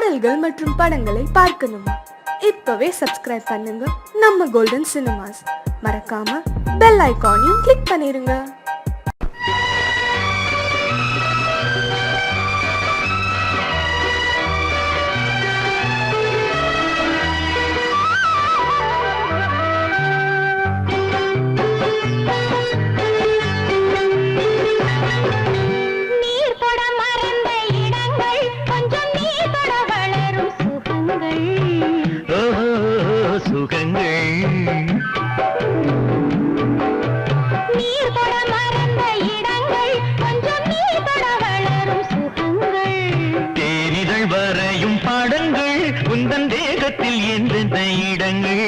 பாடல்கள் மற்றும் படங்களை பார்க்கணுமா? இப்பவே சப்ஸ்கிரைப் பண்ணுங்க நம்ம கோல்டன் சினிமாஸ். மறக்காம பெல் ஐகானையும் கிளிக் பண்ணிருங்க. தேகத்தில் எந்தெந்த இடங்கள்,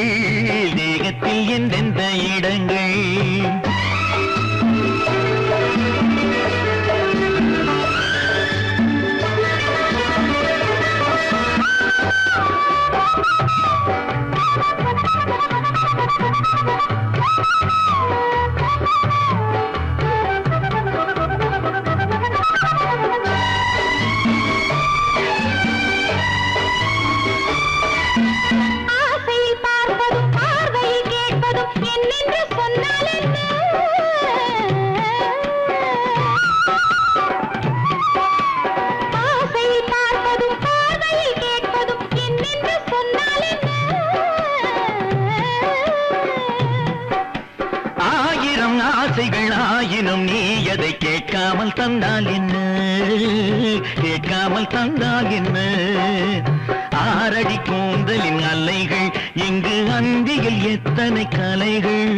தேகத்தில் எந்தெந்த இடங்கள், ஆயினும் நீ எதை கேட்காமல் தந்தால் என்ன, கேட்காமல் தந்தால் என்ன? ஆரடி கூந்தலின் அலைகள் இங்கு அந்தியில் எத்தனை கலைகள்,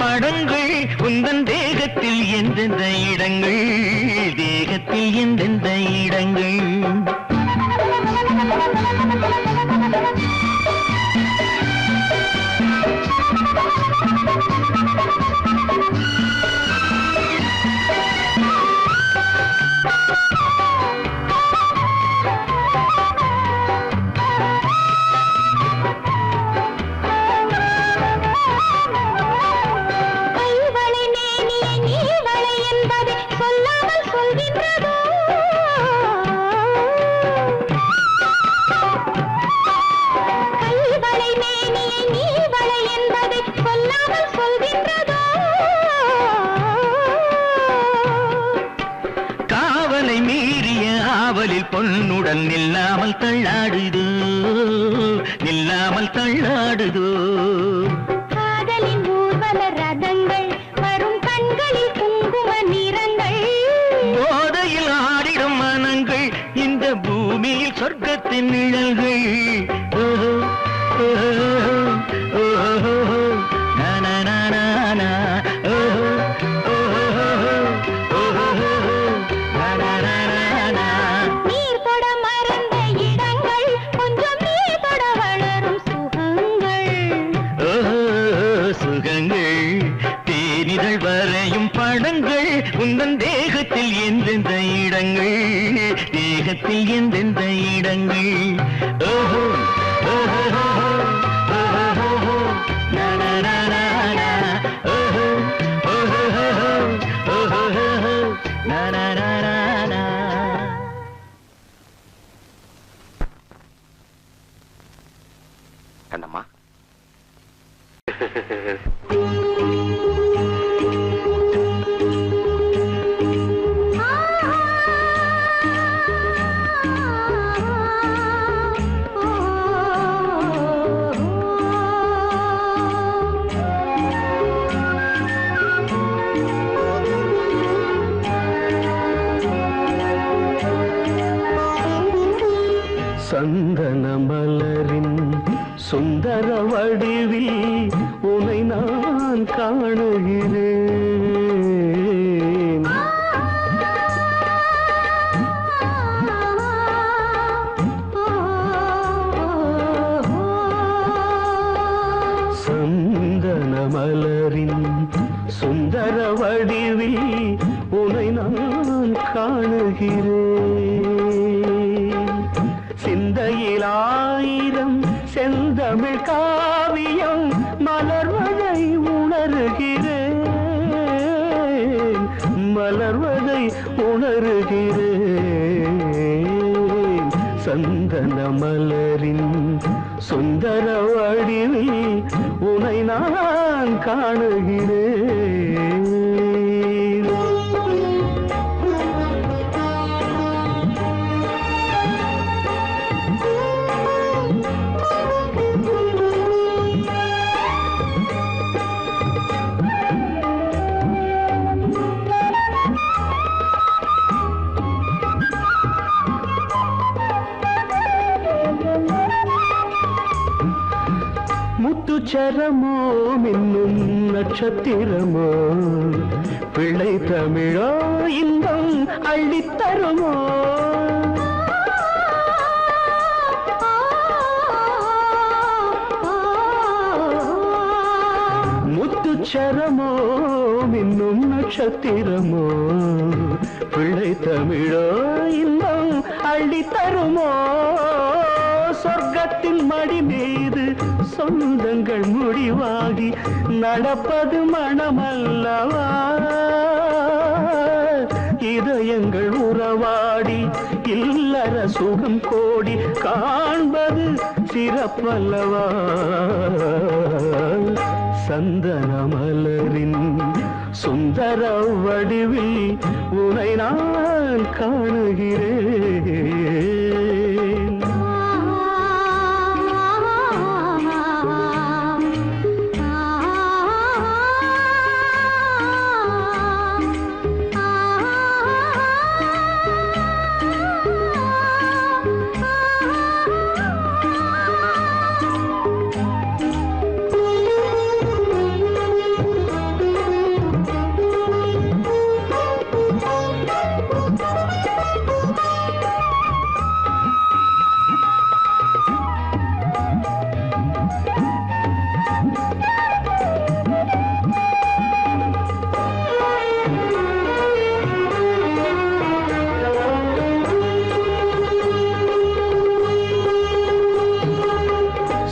படங்கள் உந்தன் தேகத்தில் எந்தெந்த இடங்கள், தேகத்தில் எந்தெந்த இடங்கள். காவலை மீறிய ஆவலில் பொன்னுடன் நில்லாமல் தள்ளாடுதோ, நில்லாமல் தள்ளாடுதோ. காதலின் ஊர்வல ரதங்கள் வரும் கண்களில் குங்கும நிறங்கள், போதையில் ஆடிடும் மனங்கள் இந்த பூமியில் சொர்க்கத்தின் நிழல்கள். தேனிதழ் வரையும் படங்கள் உந்தன் தேகத்தில் எந்தெந்த இடங்கள், தேகத்தில் எந்தெந்த இடங்கள். ஓஹோ ஓஹோ ஓஹோ நனனனன, ஓஹோ ஓஹோ ஓஹோ நனனனன. கண்ணம்மா, சந்தன மலரின் சுந்தர வடிவில் உனை நான் காணுகிறேன். சந்தன சந்தன மலரின் சுந்தர வடிவில் உனை நான் காணுகிறேன். சிந்தையில் ஆயிரம் செந்தமிழ் காவியம் மலர்வதை உணர்கிறேன், மலர்வதை உணர்கிறேன். சந்தன மலரின் சுந்தர வடிவில் உனை நான் காணுகிறேன். முத்துச்சரமோ மின்னும் நட்சத்திரமோ பிள்ளை தமிழோ இன்பம் அள்ளித்தருமோ. முத்துச்சரமோ மின்னும் நட்சத்திரமோ பிள்ளை தமிழோ இன்பம் அள்ளித்தருமோ. சொர்க்கத்தின் மடி மீது சொந்தங்கள் முடிவாகி நடப்பது மனமல்லவா. இதயங்கள் உறவாடி இல்லற சுகம் கோடி காண்பது சிறப்பல்லவா. சந்தன மலரின் சுந்தர வடிவில் உனை நான் காணுகிறேன்.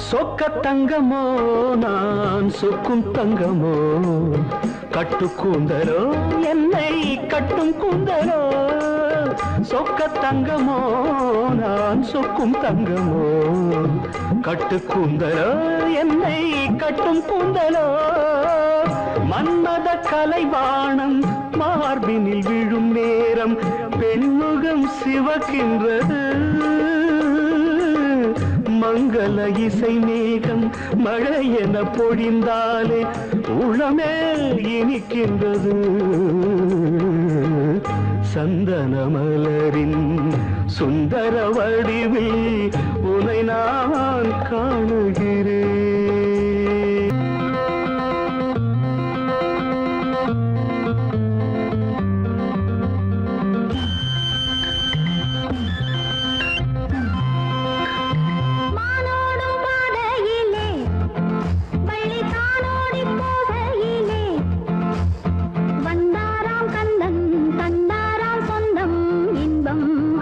சொக்க தங்கமோ நான் சொக்கும் தங்கமோ கட்டு கூந்தலோ என்னை கட்டும் கூந்தலோ. சொக்க தங்கமோ நான் சொக்கும் தங்கமோ கட்டு கூந்தலோ என்னை கட்டும் கூந்தலோ. மன்மத கலைவாணம் மார்பினில் விழும் நேரம் பெண்முகம் சிவக்கின்றது. மங்கள இசை மேகம் மழை என பொழிந்தாலே உளமே இனிக்கின்றது. சந்தன மலரின் சுந்தர வடிவில் உனை நான் காணுகிறேன்.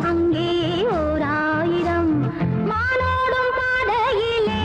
அங்கே ஓர் ஆயிரம் மானோடும் பாதையிலே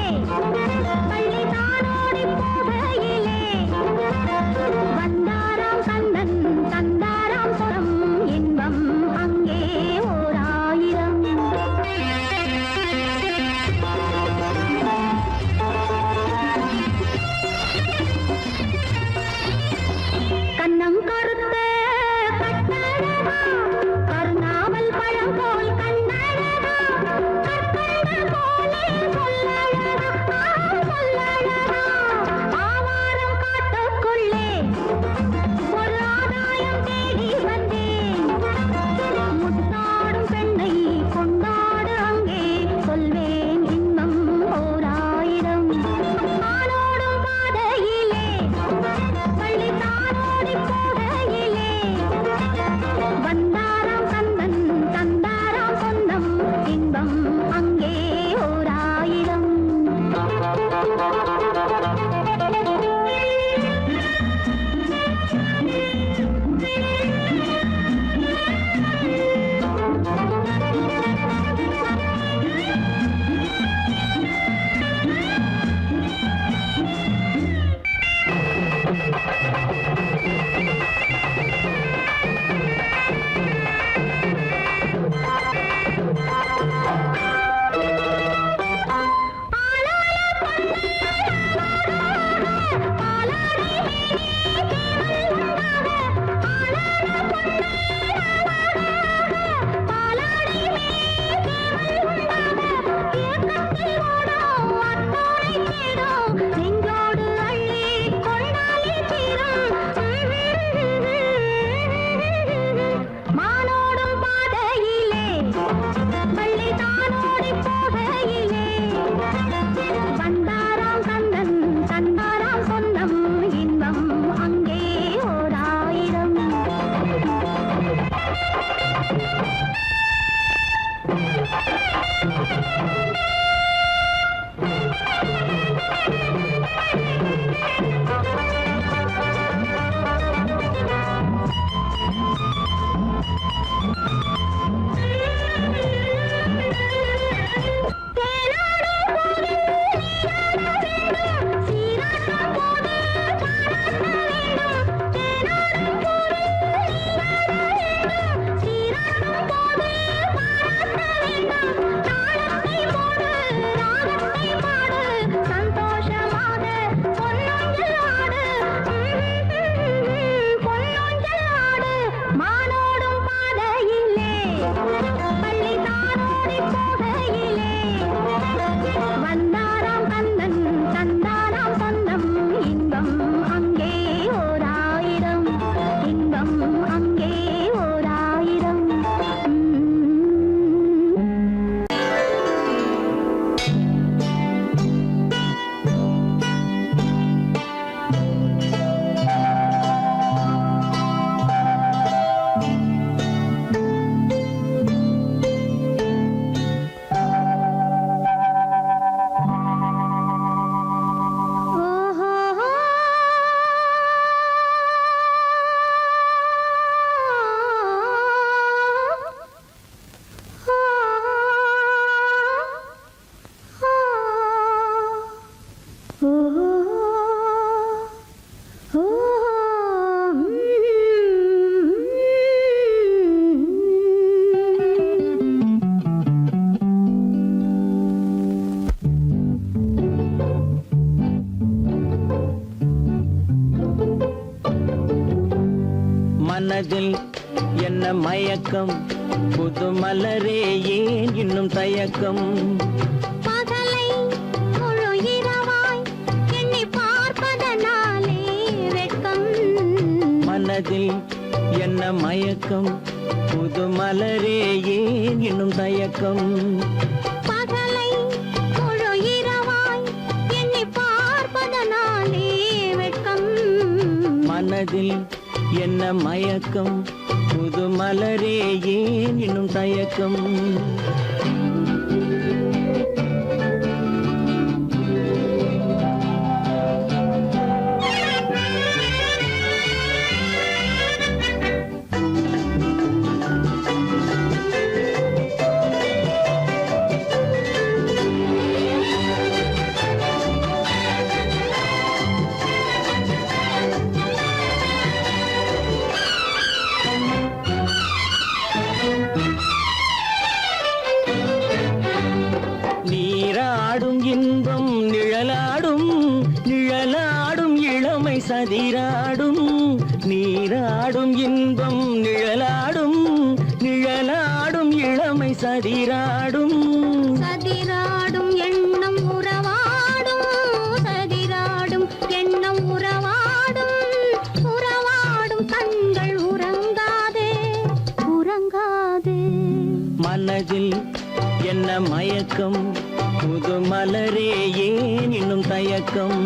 மனதில் என்ன மயக்கம் புது மலரே ஏன் இன்னும் தயக்கம் பகலை முழு இரவாய் எண்ணி பார்ப்பதனாலே வெட்கம் மனதில் என்ன மயக்கம் புது மலரே ஏன் இன்னும் தயக்கம் பகலை முழு இரவாய் எண்ணி பார்ப்பதனாலே வெட்கம் மனதில் என்ன மயக்கம் புது மலரே ஏன் இன்னும் தயக்கம் நீராடும் இன்பம் நிழலாடும் நிழலாடும் இளமை சதிராடும் நீராடும் இன்பம் நிழலாடும் நிழலாடும் இளமை சதிராடும் சதிராடும் எண்ணம் உறவாடும் சதிராடும் எண்ணம் உறவாடும் உறவாடும் கண்கள் உறங்காதே உறங்காதே மனதில் என்ன மயக்கம் புது மலரே ஏன் இன்னும் தயக்கம்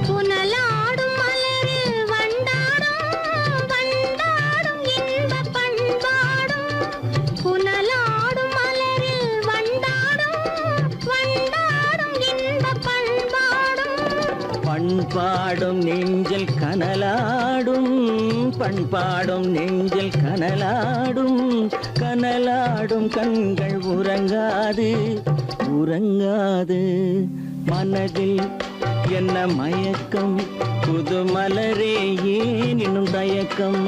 புனலாடும் மலரில் வண்டாடும் வண்டாடும் இன்பப் பண்பாடும் புனலாடும் மலரில் வண்டாடும் வண்டாடும் இன்பப் பண்பாடும் பண்பாடும் நெஞ்சில் கனலாடும் பண்பாடும் நெஞ்சில் கனலாடும் கனலாடும் கண்கள் உறங்காது உறங்காது மனதில் என்ன மயக்கம் புது மலரே ஏன் இன்னும் தயக்கம்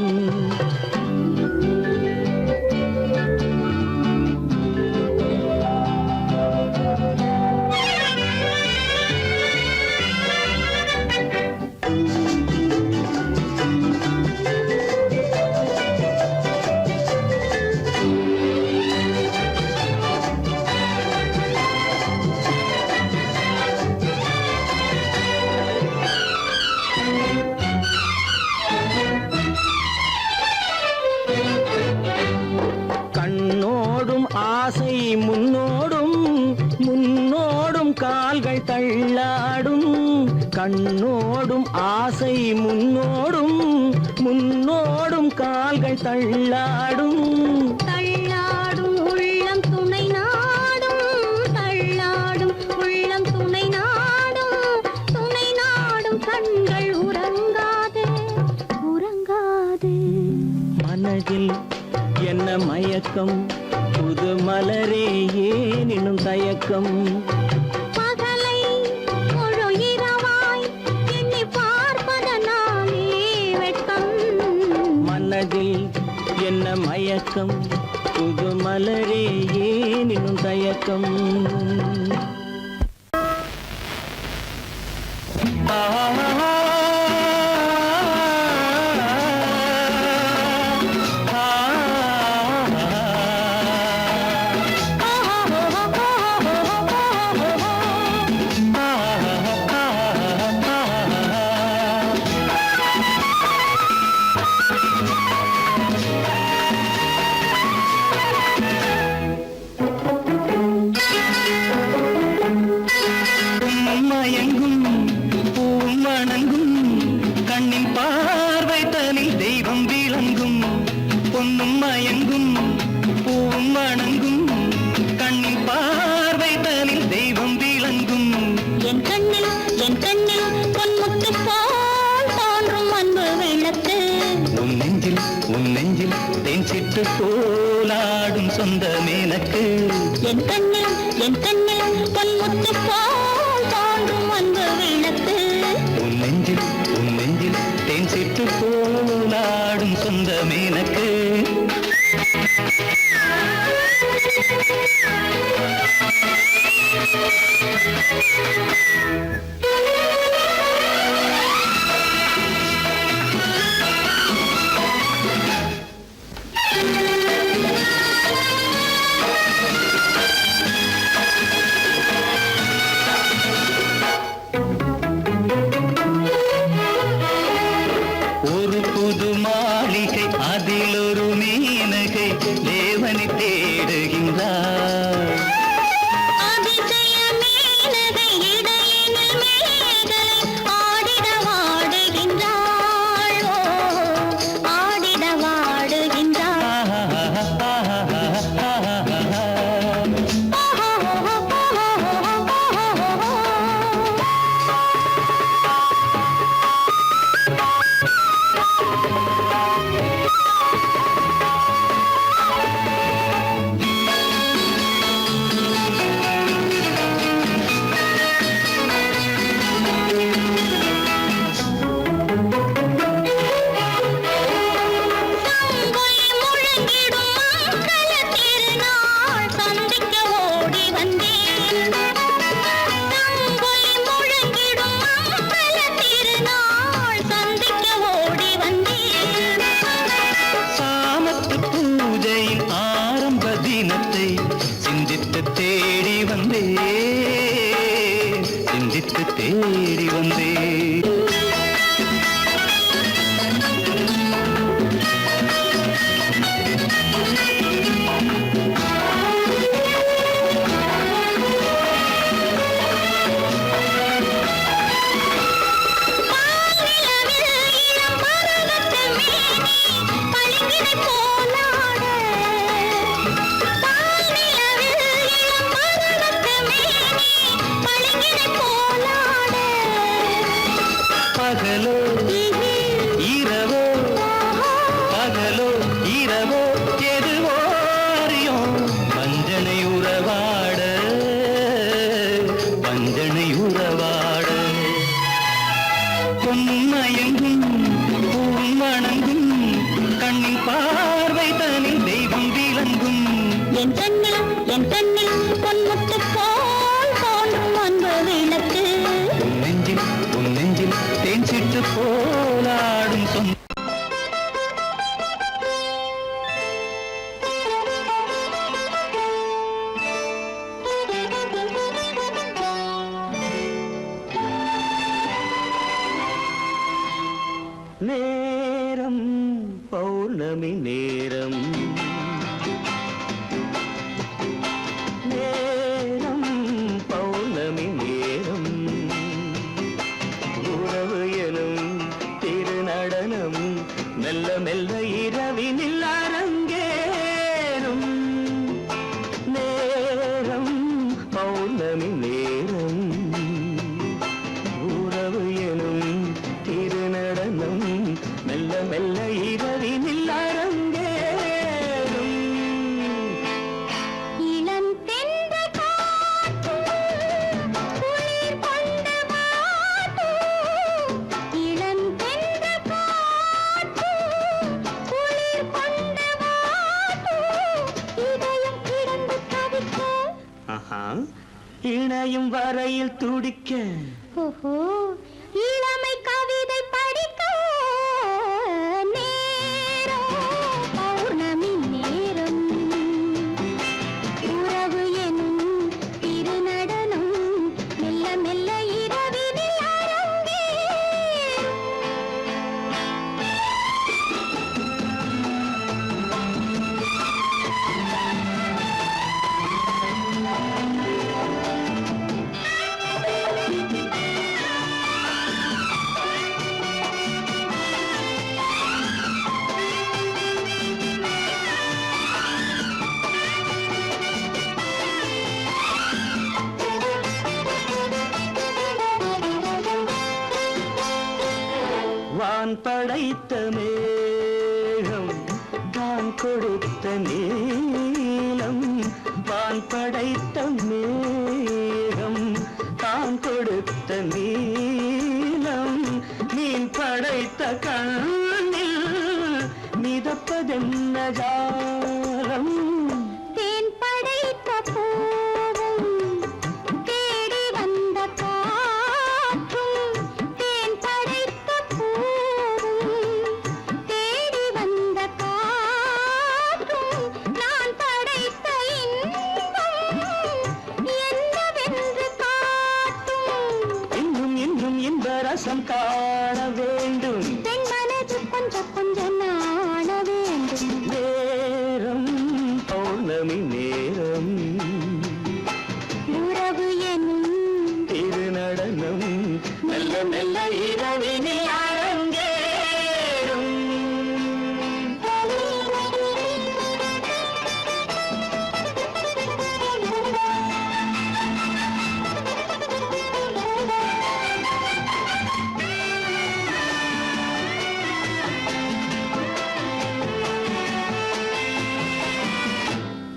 கண்ணோடும் ஆசை முன்னோடும் முன்னோடும் கால்கள் தள்ளாடும் கண்ணோடும் ஆசை முன்னோடும் முன்னோடும் கால்கள் தள்ளாடும் தள்ளாடும் உள்ளம் துணை நாடும் தள்ளாடும் உள்ளம் துணை நாடும் கண்கள் உறங்காதே உறங்காதே மனதில் என்ன மயக்கம் புது மலரே ஏன் இன்னும் தயக்கம் பகலை முழு இரவாய் எண்ணி பார்ப்பதனாலே வெட்கம் மனதில் என்ன மயக்கம் புது மலரே ஏன் இன்னும் தயக்கம் மயங்கும் பூமணங்கும் கண்ணின் பார்வை தனில் தெய்வம் விளங்கும் பொன்னும் மயங்கும் பூமணங்கும் கண்ணின் பார்வை தனில் தெய்வம் விளங்கும் என் கண்ணில் பொன்முத்து போல் தோன்றும் அன்பு வெள்ளத்து உன் நெஞ்சில் சிட்டு போலாடும் சொந்தம் எனக்கு என் கண்ணில் பொன்முத்து போல் தோன்றும் அன்பு விளக்கு உன் நெஞ்சில் தேன் சிட்டு போலாடும் சொந்தம் எனக்கு ஒரு புது மாளிகை அதில் ஒரு மீனகை தேவனை தேடுகின்றார் அதிசய மேனகை இடையினில் மேகலை ஆடிட வாடுகின்றாள் ஓ, ஆடிட வாடுகின்றாள் சங்கொலி முழங்கிடும் மங்கள திருநாள் சந்திக்க ஓடி வந்தேன் சங்கொலி முழங்கிடும் மங்கள திருநாள் சந்திக்க ஓடி வந்தேன் சாமத்து பூஜையின் ஆரம்ப தினத்தை சிந்தித்து தேடி வந்தேன் பால்நிலவில் இளம் பருவத்து மேனி பளிங்கினை போலாட பால்நிலவில் இளம் பருவத்து மேனி பளிங்கினை போலாட பகலோ இரவோ பகலோ இரவோ எதுவோ அறியோம் வஞ்சனை உறவாட பொன்மயங்கும் பூமணங்கும் கண்ணின் பார்வை தனில் தெய்வம் விளங்கும் என் கண்ணில் பொன்முத்து போல் தோன்றும் அன்பு விளக்கு உன் நெஞ்சில் தேன் சிட்டு போலாடும் சொந்த நேரம் பௌர்ணமி நேரம் நேரம் பௌர்ணமி நேரம் உறவு எனும் திருநடனம் மெல்ல மெல்ல இரவினில் அரங்கேறும் நேரம் பௌர்ணமி நேரம் உறவு எனும் திருநடனம் மெல்ல மெல்ல இரவினில் அரங்கேறும் இளம் தென்றல் காற்று குளிர் கொண்ட வாட்டு இளம் தென்றல் காற்று குளிர் கொண்ட வாட்டு இதயம் கிடந்து தவிக்க ஆஹா இணையும் வரையில் துடிக்க ஓஹோ இளமை கவிதை படிக்க நேரம் பௌர்ணமி நேரம் உறவு எனும் திருநடனம் மெல்ல மெல்ல இரவினில் அரங்கேறும் வான் படைத்த மேகம் தான் கொடுத்த நீலம் வான் படைத்த மேகம் தான் கொடுத்த நீலம் மீன் படைத்த கண்ணில் மிதப்பதென்ன ஜாலம் தேன் படைத்த பூவும் தேடி வந்த காற்றும் தேன் படைத்த பூவும் தேடி வந்த காற்றும் நான் படைத்த இன்பம் என்னவென்று காட்டும் இன்னும் இன்னும் இன்ப ரசம் காண வேண்டும் பெண் மனது கொஞ்சம் கொஞ்சம் நாண வேண்டும் நேரம் பௌர்ணமி நேரம் உறவு எனும் திருநடனம் மெல்ல மெல்ல இரவினில் அரங்கேறும்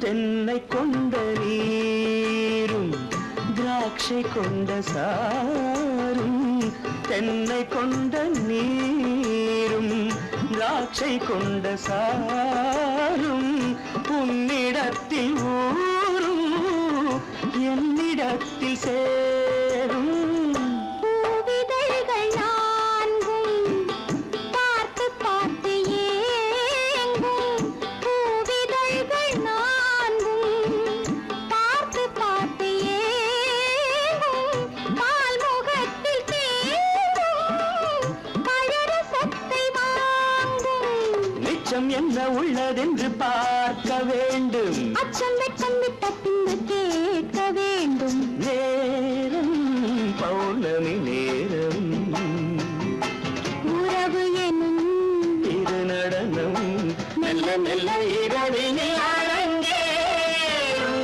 தென்னை கொண்ட நீரும் திராட்சை கொண்ட சாரும் தென்னை கொண்ட நீரும் திராட்சை கொண்ட சாரும் உன்னிடத்தில் ஊரும் என்னிடத்தில் சேரும் பூவிதழ்கள் நான்கும் பார்த்து பார்த்து ஏங்கும் பூவிதழ்கள் நான்கும் பார்த்து பார்த்து ஏங்கும் பால்முகத்தில் தேங்கும் பழரசத்தை வாங்கும் நிச்சம் என்ன உள்ளதென்று பார்க்க வேண்டும் அச்சம் வெட்கம் விட்ட பின்பு கேட்க வேண்டும் நேரம் பௌர்ணமி நேரம் உறவு எனும் திருநடனம் மெல்ல மெல்ல இரவினில் அரங்கேறும்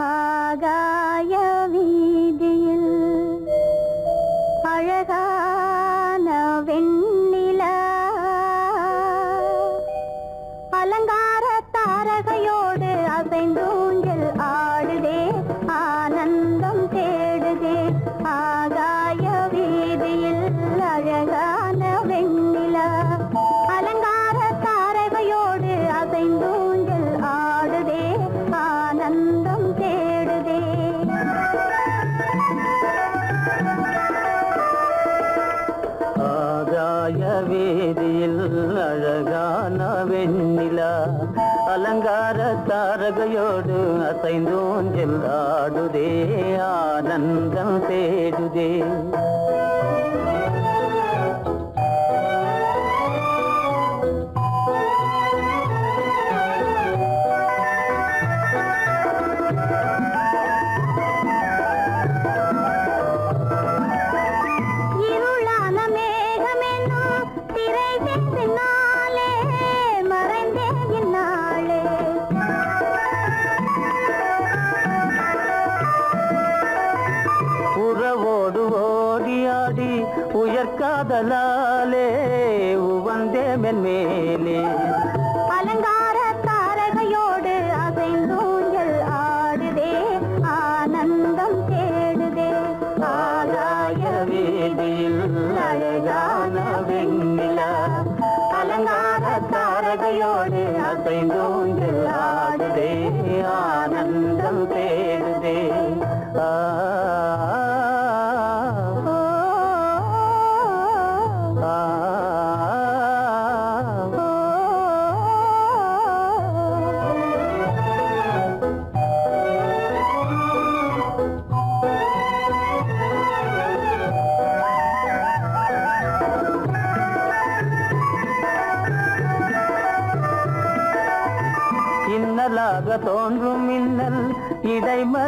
ஆகாய வீதியில் அழகான வெண்ணிலா அலங்கார தாரகையோடு அசைந்தூஞ்சல் ஆடுதே ஆனந்தம் தேடுதே ஆகாய வீதியில் அழகான வெண்ணிலா அலங்கார தாரகையோடு அசைந்தூஞ்சல் ஆடுதே ஆனந்தம் தேடுதே ஆகாய வேதியில் அழகான வெண்ணிலா அலங்கார தாரகையோடு அசைந்தோஞ்சல் ஆடுதே ஆனந்தம் தேடுதே இருளான மேகமென்னும் திரை பின்னாலே மறைந்தே இந்நாளே உறவோடு ஓடியாடி உயர்காதலாலே உவந்தே மென்மேலே அலங்கார தாரகையோடு அசைந்தூஞ்சல் ஆடுதே ஆனந்தம் தேடுதே ஆகாய வேதியில் அழகான வெண்ணிலா அலங்கார தாரகையோடு அசைந்தோஞ்சல் ஆடுதே ஆனந்தம் தேடுதே ஆ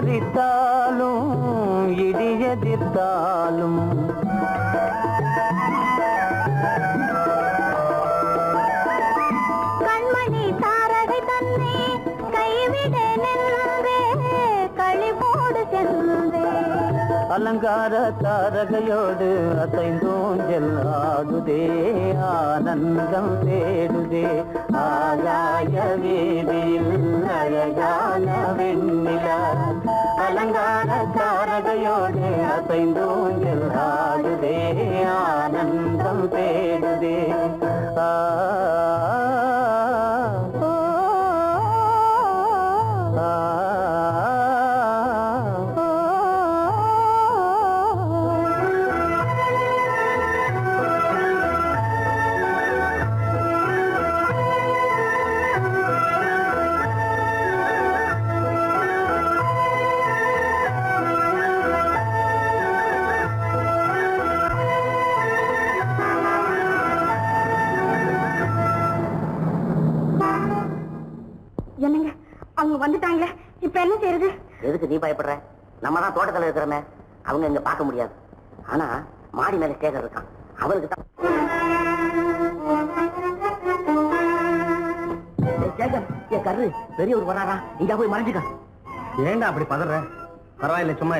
மறித்தாலும் இடியெதிர்த்தாலும் கண்மணி தாரகை தன்னை கைவிட நின்றே களிபோடு சென்றே அலங்கார தாரகையோடு அசைந்தோஞ்சல் ஆடுதே ஆனந்தம் தேடுதே ஆகாய வீதியில் அழகான வெண்ணிலா அலங்கார தாரகையோடு அசைந்தோஞ்சல் ஆடுதே ஆனந்தம் தேடுதே ஆ என்னங்க அவங்க வந்துட்டாங்களே இப்ப என்ன செய்யறது? எதுக்கு நீ பயப்படுற? நம்ம தான் தோட்டத்துல இருக்கிறோமே, அவங்க இங்க பார்க்க முடியாது. ஆனா மாடி மேல ஸ்டேஜர் இருக்கான், அவனுக்கு தான். என் கரு பெரியவர் வராரா, இங்க போய் மறைஞ்சுக்க. ஏண்டா அப்படி பதற? பரவாயில்ல, சும்மா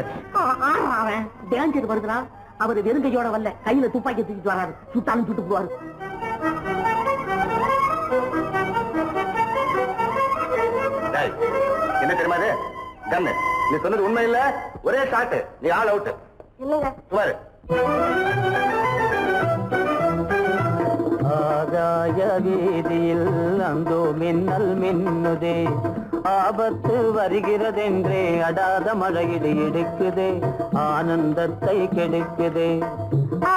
அவன் டேஞ்சர் வருதுனா, அவர் வெறுங்கையோட வரல, கையில துப்பாக்கி தூக்கிட்டு வராரு, சுட்டாலும் சுட்டு போவாரு. என்ன தெரியுமா இது? கண்ணு, நீ சொன்னது உண்மை இல்ல, ஒரே ஷாட், நீ ஆல் அவுட். இல்லைங்க சுமாரு ஆகாய வீதியில் அந்தோ மின்னல் மின்னுதே, ஆபத்து வருகிறதென்றே அடாத மழையிடு எடுக்குதே, ஆனந்தத்தை கெடுக்குதே.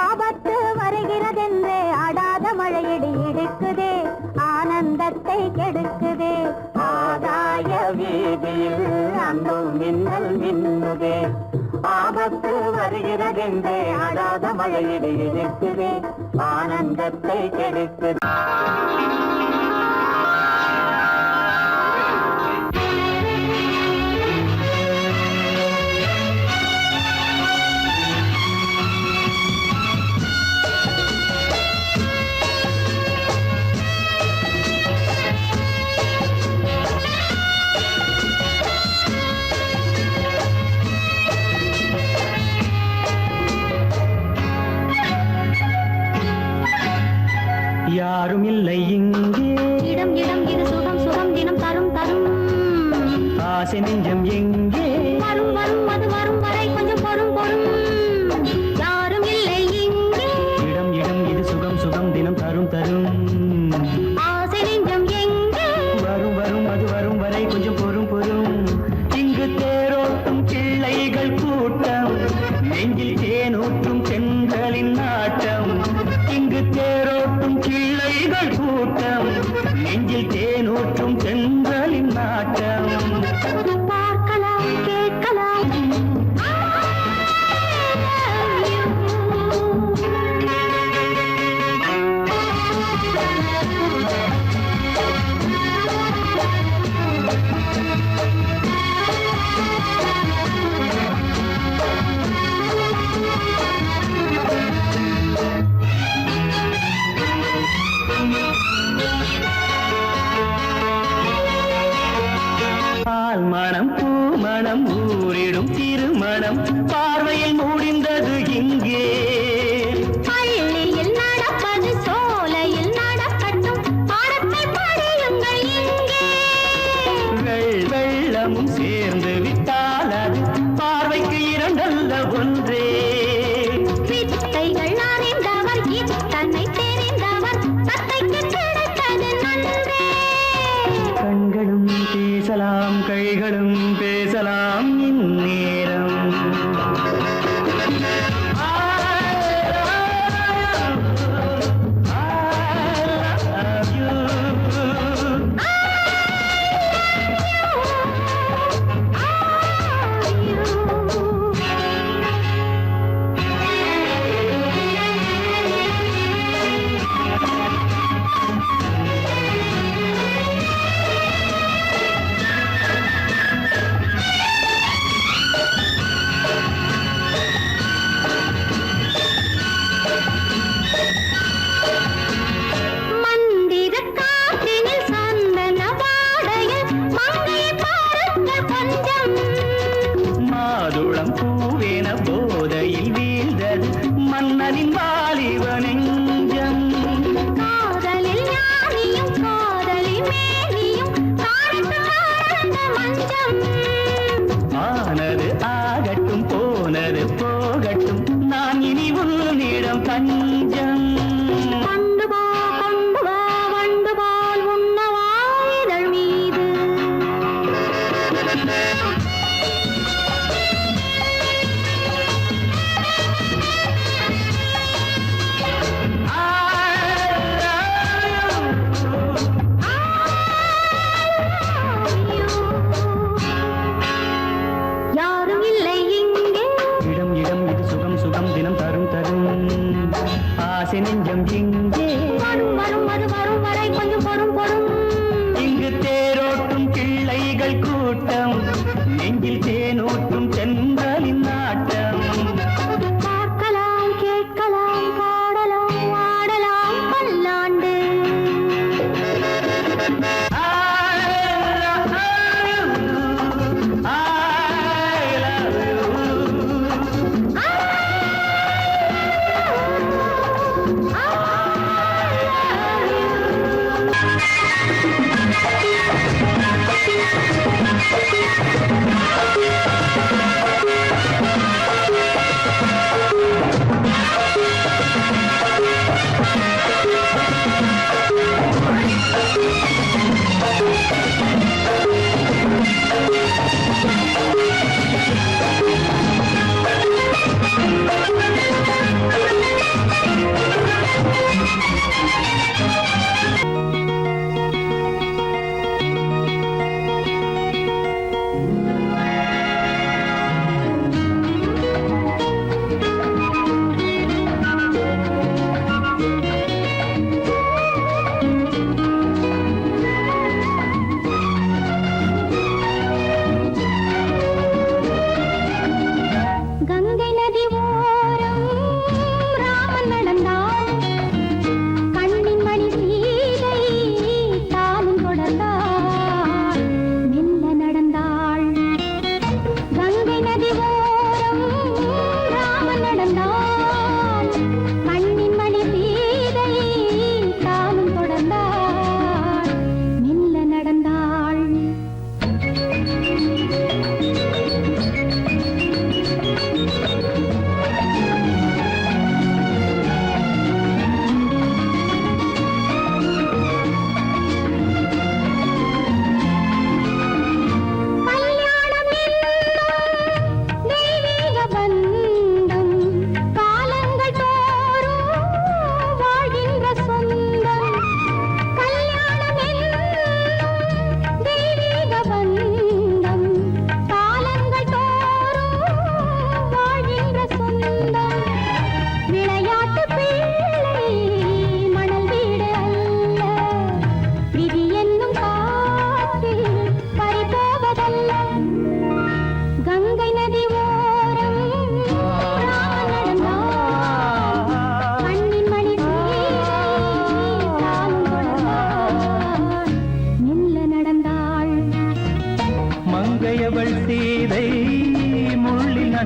ஆபத்து வருகிறதென்றே அடாத மழையடி இடுக்குதே, ஆனந்தத்தை கெடுக்குதே. ஆகாய வீதியில் அந்தோ மின்னல் மின்னுதே, ஆபத்து வருகிறதென்றே அடாத மழையிடு எடுக்குதே, ஆனந்தத்தை கெடுக்குதே. யாரும் இல்லை இங்கே, இடம் இடம் இது சுகம் சுகம் தினம் தரும் தரும். ஆசை நெஞ்சம் எங்கே, வரும் வரும் அது வரும் வரை கொஞ்சம் பொறும் பொறும். யாரும் இல்லை இங்கே, இடம் இடம் இது சுகம் சுகம் தினம் தரும் தரும். ஆசை நெஞ்சம் எங்கே, வரும் வரும் அது வரும் வரை கொஞ்சம் பொறும் பொறும். இங்கு தேரோட்டும் பிள்ளைகள் கூட்டம், நெஞ்சில் தேனூற்றும் பெண்களின் நாட்டம். இங்கு தேரோட்டும் பிள்ளைகள் கூட்டம், நெஞ்சில் தேனூற்றும் பெண்களின் நாட்டம். பார்க்கலாம் கேட்கலாம். பால் மணம் பூ மணம் ஊரிடும் திருமணம் பார்வையில் முடிந்தது இங்கே. பள்ளியில் நடப்பது சோலையில் நடக்கட்டும், பாடத்தை படியுங்கள் இங்கே. வெள்ளமும் சேர்ந்து விட்டால் அது பார்வைக்கு இரண்டல்ல ஒன்றே. வித்தைகள் அறிந்தவர் இத்தனை தெரிந்தவர், தத்தைக்கு கிடைத்தது நன்றே. கண்களும் பேசலாம் கைகளும் பேசலாம் இந்நேரம்.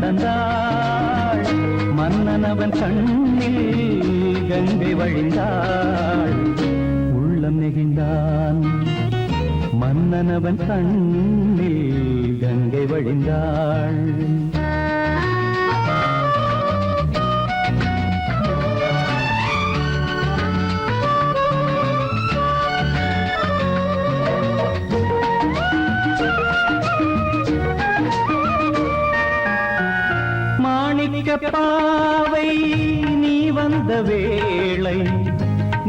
நடந்தாள் மன்னனவன் கண்ணில் கங்கை வழிந்தாள் உள்ளம் நெகிழ்ந்தான் மன்னனவன் கண்ணில் கங்கை வழிந்தாள் பாவை நீ வந்த வேளை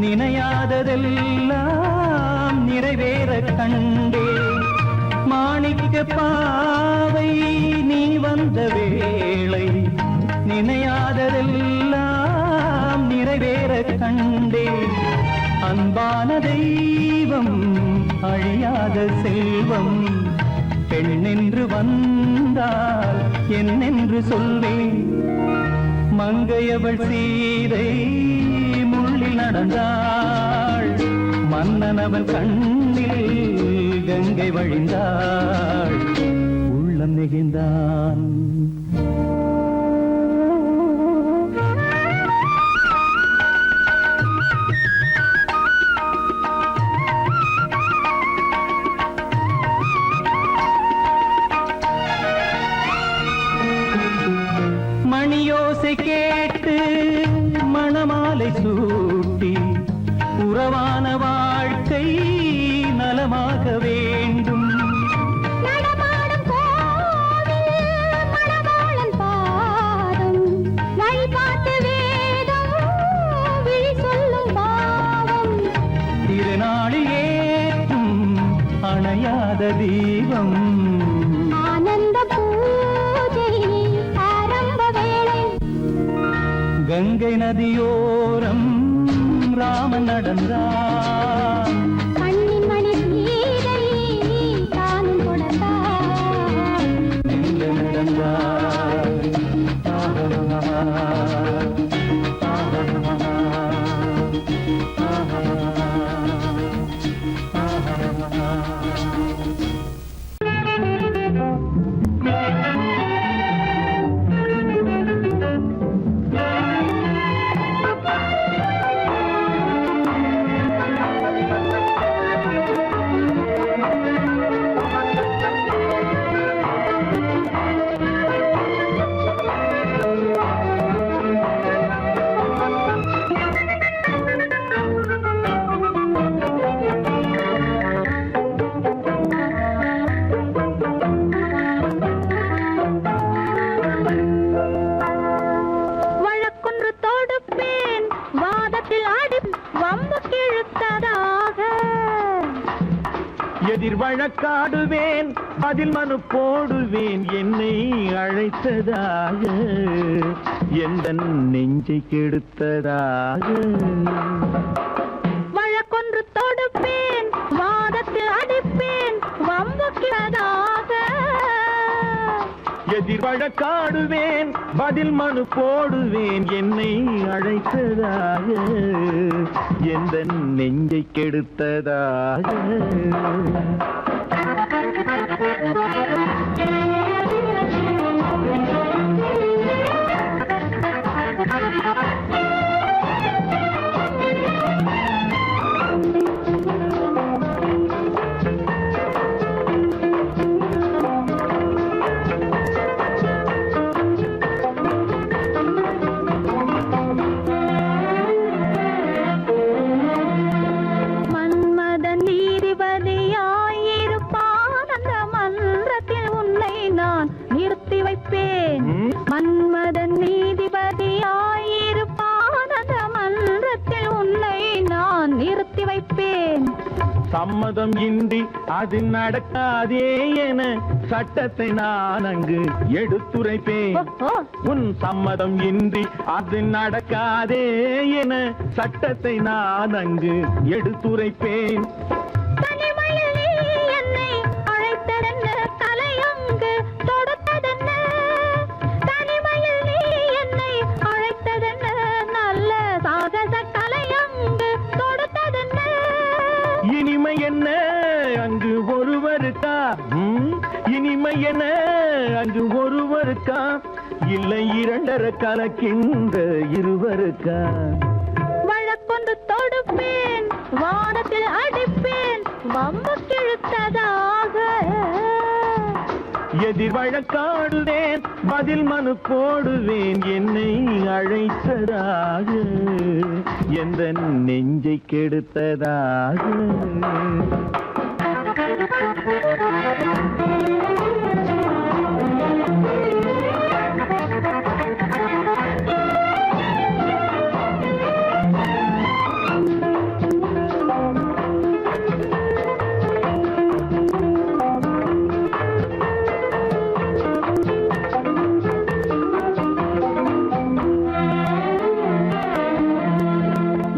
நினையாததெல்லாம் நிறைவேற கண்டே மாணிக்க பாவை நீ வந்த வேளை நினையாததெல்லாம் நிறைவேற கண்டே அன்பான தெய்வம் அழியாத செல்வம் பெண்ணென்று வந்தால் என்னென்று சொல்வேன் மங்கையவள் சீதை முள்ளில் நடந்தாள் மன்னனவன் கண்ணில் கங்கை வழிந்தாள் உள்ளம் நெகிழ்ந்தான் மணியோசை கேட்டு மணமாலை சூட்டி உறவான வாழ்க்கை நலமாக வேண்டும் நடமாடும் கோவில் மணவாளன் பாதம் வழிபாட்டு வேதம் விழி சொல்லும் பாவம் திருநாளில் ஏற்றும் அணையாத தீபம் ஆனந்த பூஜை ஆரம்ப வேளை கங்கை நதியோரம் ராமன் நடந்தான் கண்ணின் மணி சீதை தானும் கொடுத்தாள் எங்க நடந்தாள் வழக்கொன்று தொடுப்பேன் வாதத்தில் ஆடி வம்பு கிழுத்ததாக எதிர் வழக்காடுவேன் அதில் மனு போடுவேன் என்னை அழைத்ததாக எந்த நெஞ்சை கெடுத்ததாக வழக்கொன்று தொடுப்பேன் வாதத்தில் அடிப்பேன் வம்பு கிழதாக எதிர் வழக்காடுவேன் பதில் மனு போடுவேன் என்னை அழைத்ததாக எந்த நெஞ்சை கெடுத்ததாக மன்மதன் நீதிபதியாயிருப்பான் அந்த மன்றத்தில் உன்னை நான் நிறுத்தி வைப்பேன் மன்மதன் நீதிபதியாயிருப்பான் அந்த மன்றத்தில் உன்னை நான் நிறுத்தி வைப்பேன் சம்மதம் இன்றி அது நடக்காதே என சட்டத்தை நான் அங்கு எடுத்துரைப்பேன் உன் சம்மதம் இன்றி அது நடக்காதே என சட்டத்தை நான் அங்கு எடுத்துரைப்பேன் தனிமையில் நீ என்னை அழைத்ததென்ன கலையங்கு தொடுத்ததென்ன தனிமையில் நீ என்னை அழைத்ததென்ன நல்ல சாகச கலையங்கு தொடுத்ததென்ன இனிமை என்ன அங்கு ஒருவருக்கா இனிமை என்ன அங்கு ஒருவருக்கா இல்லை இரண்டரை கலக்கின்ற இருவருக்கா? வழக்கொண்டு தொடுப்பேன், வானத்தில் அடிப்பேன், வம்பு கிழுத்ததாக. எதிர் வழக்காடுவேன், பதில் மனு போடுவேன், என்னை அழைத்ததாக, எந்த நெஞ்சை கெடுத்ததாக.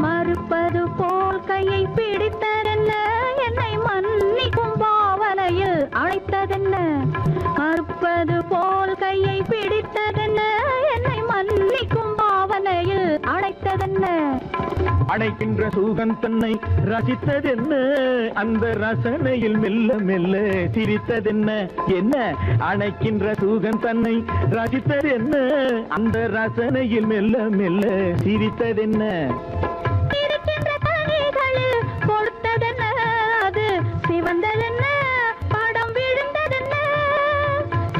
மறுப்பது போல் கையை பிடித்ததென்ன, என்னை மன்னிக்கும் பாவனையில் அழைத்ததென்ன. மறுப்பது போல் கையை பிடித்ததென்ன, என்னை மன்னிக்கும் பாவனையில் அழைத்ததென்ன. அணைக்கின்ற சூகன் தன்னை ரசித்ததென்ன, அந்த ரசனையில் மெல்ல மெல்ல சிரித்ததென்ன. என்ன? அணைக்கின்ற சூகன் தன்னை ரசித்ததென்ன, அந்த ரசனையில் மெல்ல மெல்ல சிரித்ததென்ன. இருக்கின்ற கனிகளில் கொடுத்ததென்ன, அது சிவந்ததென்ன, படம் விழுந்ததென்ன.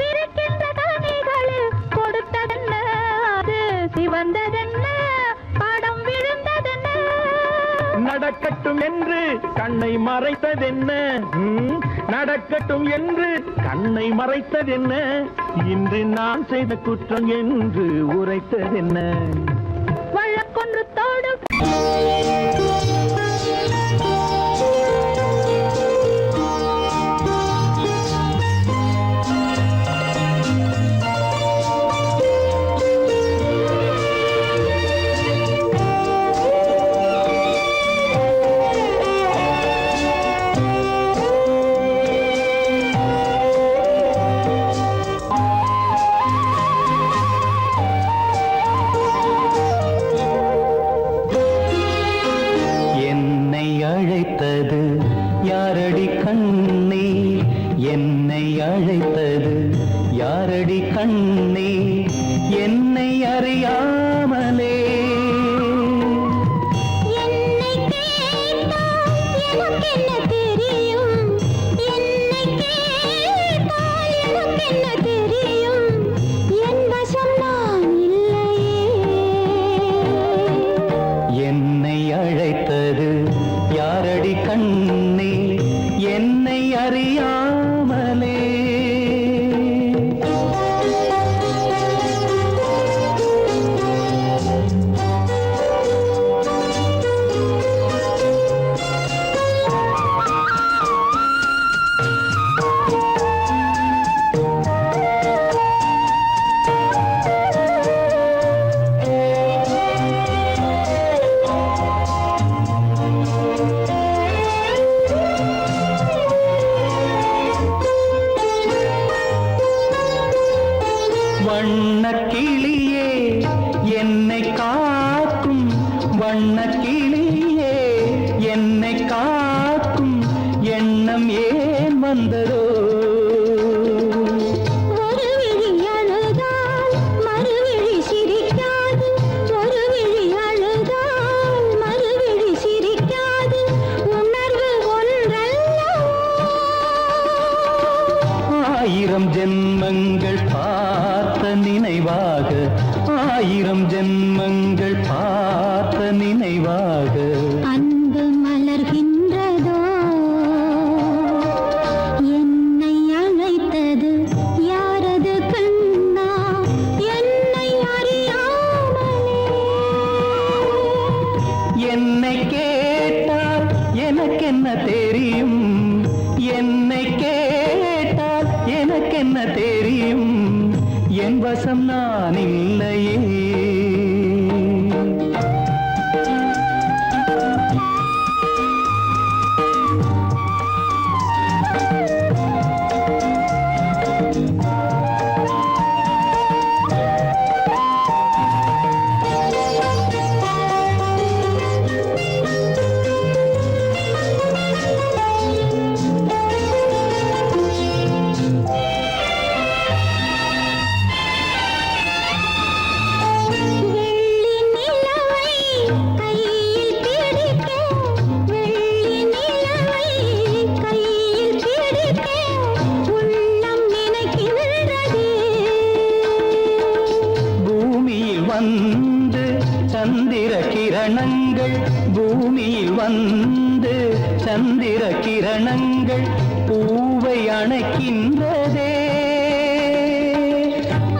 இருக்கின்ற கனிகளில் கொடுத்ததென்ன, அது சிவந்ததென்ன, படம் விழுந்ததென்ன. நடக்கட்டும் என்று கண்ணை மறைத்ததென்ன, நடக்கட்டும் என்று கண்ணை மறைத்ததென்ன, இன்று நான் செய்த குற்றம் என்று உரைத்ததென்ன. வழக்கொன்று தொடு என்னை அழைத்தது யாரடி கண்ணே, என்னை அழைத்தது யாரடி கண்ணே, என்னை அறியாமலே. என்னை கேட்டால் எனக்கென்ன தெரியும், என்னை கேட்டால் எனக்கென்ன தெரியும், என் வசம் நான் இல்லையே. என்னை அழைத்தது யாரடி கண்ணே, என்னை அறியாமலே. வண்ணக்கிளியே என்னை காக்கும், வண்ணக்கிளியே என்னை காக்கும், எண்ணம் ஏன் வந்ததோ. ஒரு விழி அழுதால் மறுவிழி சிரிக்காது, ஒரு விழி அழுதால் மறுவிழி சிரிக்காது, உணர்வு ஒன்றல்லவோ. ஆயிரம் ஜென்மங்கள் பார்த்த நினைவாக, ஆயிரம் ஜென்மங்கள் பார்த்த நினைவாக. அன்பு மலர்கின்றதோ, என்னை அழைத்தது யாரது கண்ணா, என்னை அறியாமலே. என்னை கேட்டால் எனக்கென்ன தெரியும், என்னை கேட்டால் எனக்கென்ன தெரியும், என் வசம் நான் இல்லையே. வந்து சந்திர கிரணங்கள் பூமியில் வந்து சந்திர கிரணங்கள் பூவை அணைக்கின்றதே.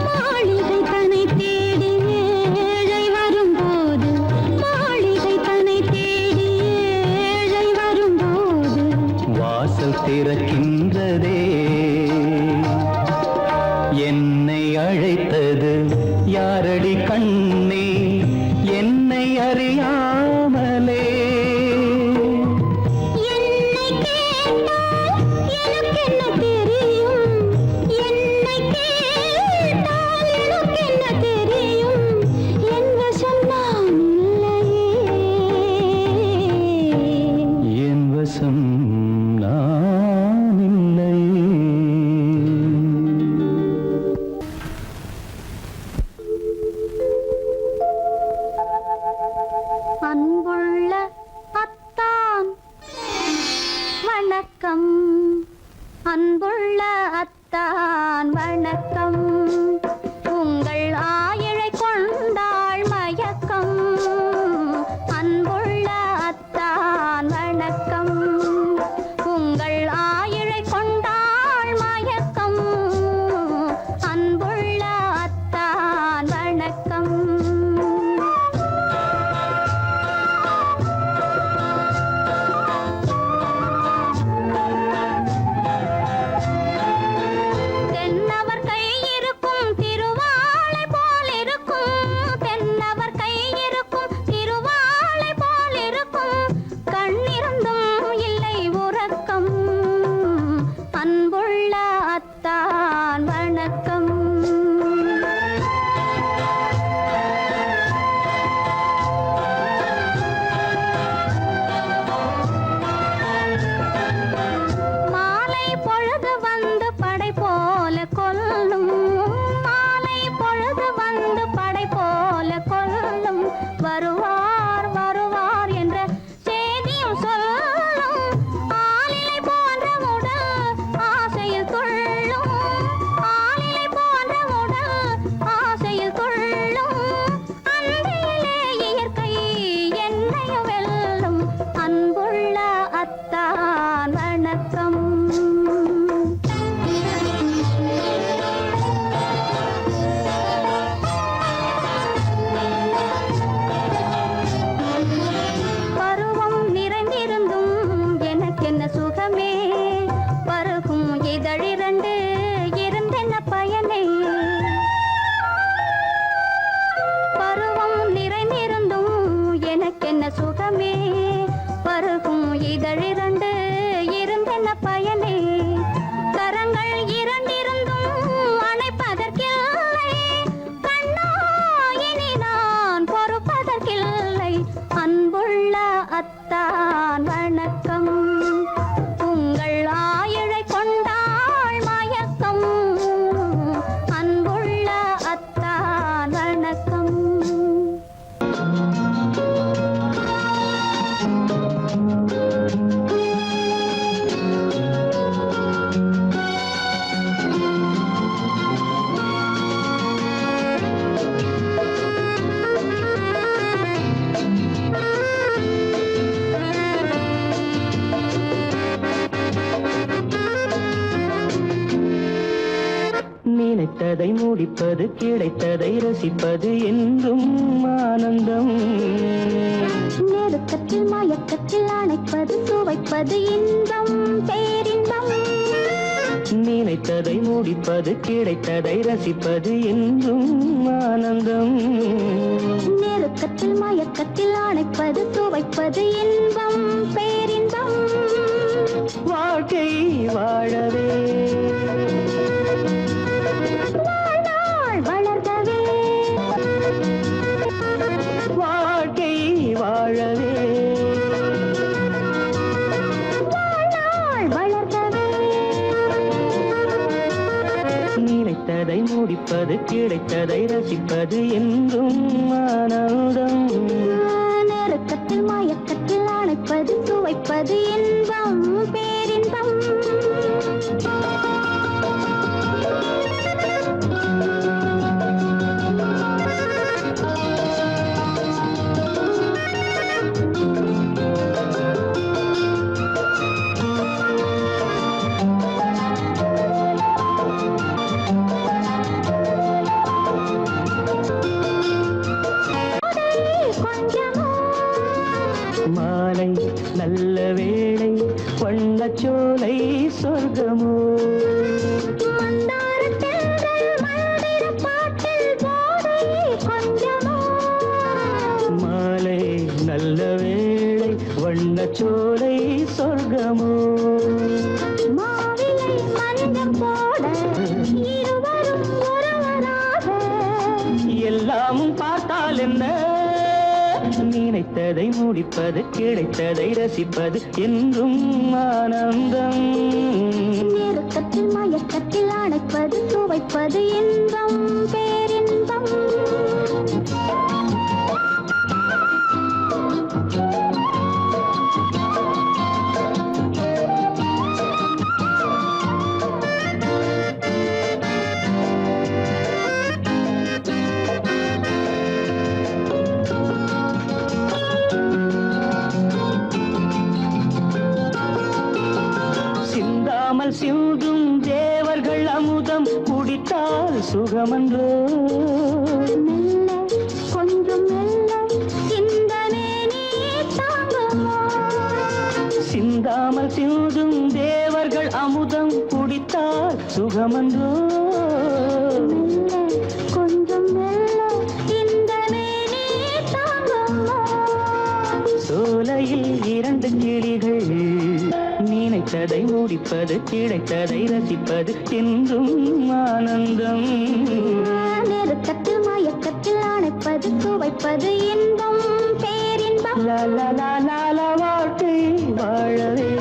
மாளிகை தன்னை தேடி ஏழை வரும்போது, மாளிகை தன்னை தேடி ஏழை வரும்போது வாசல் திறக்கின்றதே. என்னை அழைத்தது யாரடி கண்ணே, என்னை அறியாமலே. என்னை கேட்டால் எனக்கென்ன தெரியும், என்னை கேட்டால் எனக்கென்ன தெரியும், என் வசம் நான் இல்லையே. என் வசம் நான் இல்லை. அன்புள்ள அத்தான் வணக்கம், அன்புள்ள அத்தான் வணக்கம், உங்கள் ஆயிழை கொண்டாள் மயக்கம். அன்புள்ள அத்தான் வணக்கம், உங்கள் ஆயிழை கொண்டாள் மயக்கம். அன்புள்ள அத்தான் வணக்கம். தென்னவர் கை இருக்கும் திருவாளை போல் இருக்கும், தென்னவர் கை இருக்கும் திருவாளை போல் இருக்கும், கண்ணிருந்தும் இல்லை உறக்கம். அன்புள்ள அத்தான் வணக்கம். மாலை பொழுது வந்து படை போல கொல்லும், மாலை பொழுது வந்து படை போல கொல்லும், வருவார் வருவார் என்ற செய்தியும் சொல்லும். ஆளிலை போன்ற உடல் ஆசையில் துள்ளும், ஆளிலை போன்ற உடல் ஆசையில் துள்ளும், அன்றையிலே இயற்கை என்னையும் வெல்லும். அன்புள்ள அத்தான் வணக்கம். பருவம் நிறைந்திருந்தும் எனக்கென்ன சுகமே, பருகும் இதழிரண்டு இருந்தென்ன பயனே. பருவம் நிறைந்திருந்தும் எனக்கென்ன சுகமே, பருகும் இதழிரண்டு இருந்தென்ன பயனே. கரங்கள் இரண்டிருந்தும் அணைப்பதற்கில்லை, கண்ணா இனி நான் பொறுப்பதற்கில்லை. அன்புள்ள அத்தான் வணக்கம், உங்கள் ஆயிழை கொண்டாள் மயக்கம். அன்புள்ள அத்தான் வணக்கம். நினைத்ததை முடிப்பது, கிடைத்ததை ரசிப்பது என்றும் ஆனந்தம். நெருக்கத்தில் மயக்கத்தில் அணைப்பது சுவைப்பது இன்பம் பேரின்பம். நினைத்ததை முடிப்பது, கிடைத்ததை ரசிப்பது என்றும் ஆனந்தம். நெருக்கத்தில் மயக்கத்தில் அணைப்பது சுவைப்பது இன்பம் பேரின்பம். வாழ்க்கை வாழவே வாழ்நாள் வளர்கவே, வாழ்க்கை வாழவே வாழ்நாள் வளர்கவே. நினைத்ததை முடிப்பது, கிடைத்ததை ரசிப்பது என்றும் ஆனந்தம். நெருக்கத்தில் மயக்கத்தில் அணைப்பது சுவைப்பது இன்பம் பேரின்பம். சொர்க்கமோ மாலை நல்ல வேளை வண்ணச்சோலை சொர்க்கமோ எல்லாமும் பார்த்தால் என்ன நினைத்ததை முடிப்பது கிடைத்ததை ரசிப்பது என்றும் ஆனந்தம் நெருக்கத்தில் மயக்கத்தில் அணைப்பது துவைப்பது இன்பம் பேரின்பம் சிந்தும் தேவர்கள் அமுதம் குடித்தால் சுகமன்றோ மெல்ல கொஞ்சம் மெல்ல சிந்தனே நீ தாங்குமோ சிந்தாமல் சிந்தும் தேவர்கள் அமுதம் குடித்தால் சுகமன்றோ மெல்ல கொஞ்சம் மெல்ல சிந்தனே நீ தாங்குமோ சோலையில் இரண்டு கிளிகள் நினைத்ததை முடிப்பது கிடைத்ததை ரசிப்பது என்றும் ஆனந்தம் நெருக்கத்தில் மயக்கத்தில் அணைப்பது துவைப்பது இன்பம் பேரின்பம் லால வாழ்க்கை வாழவே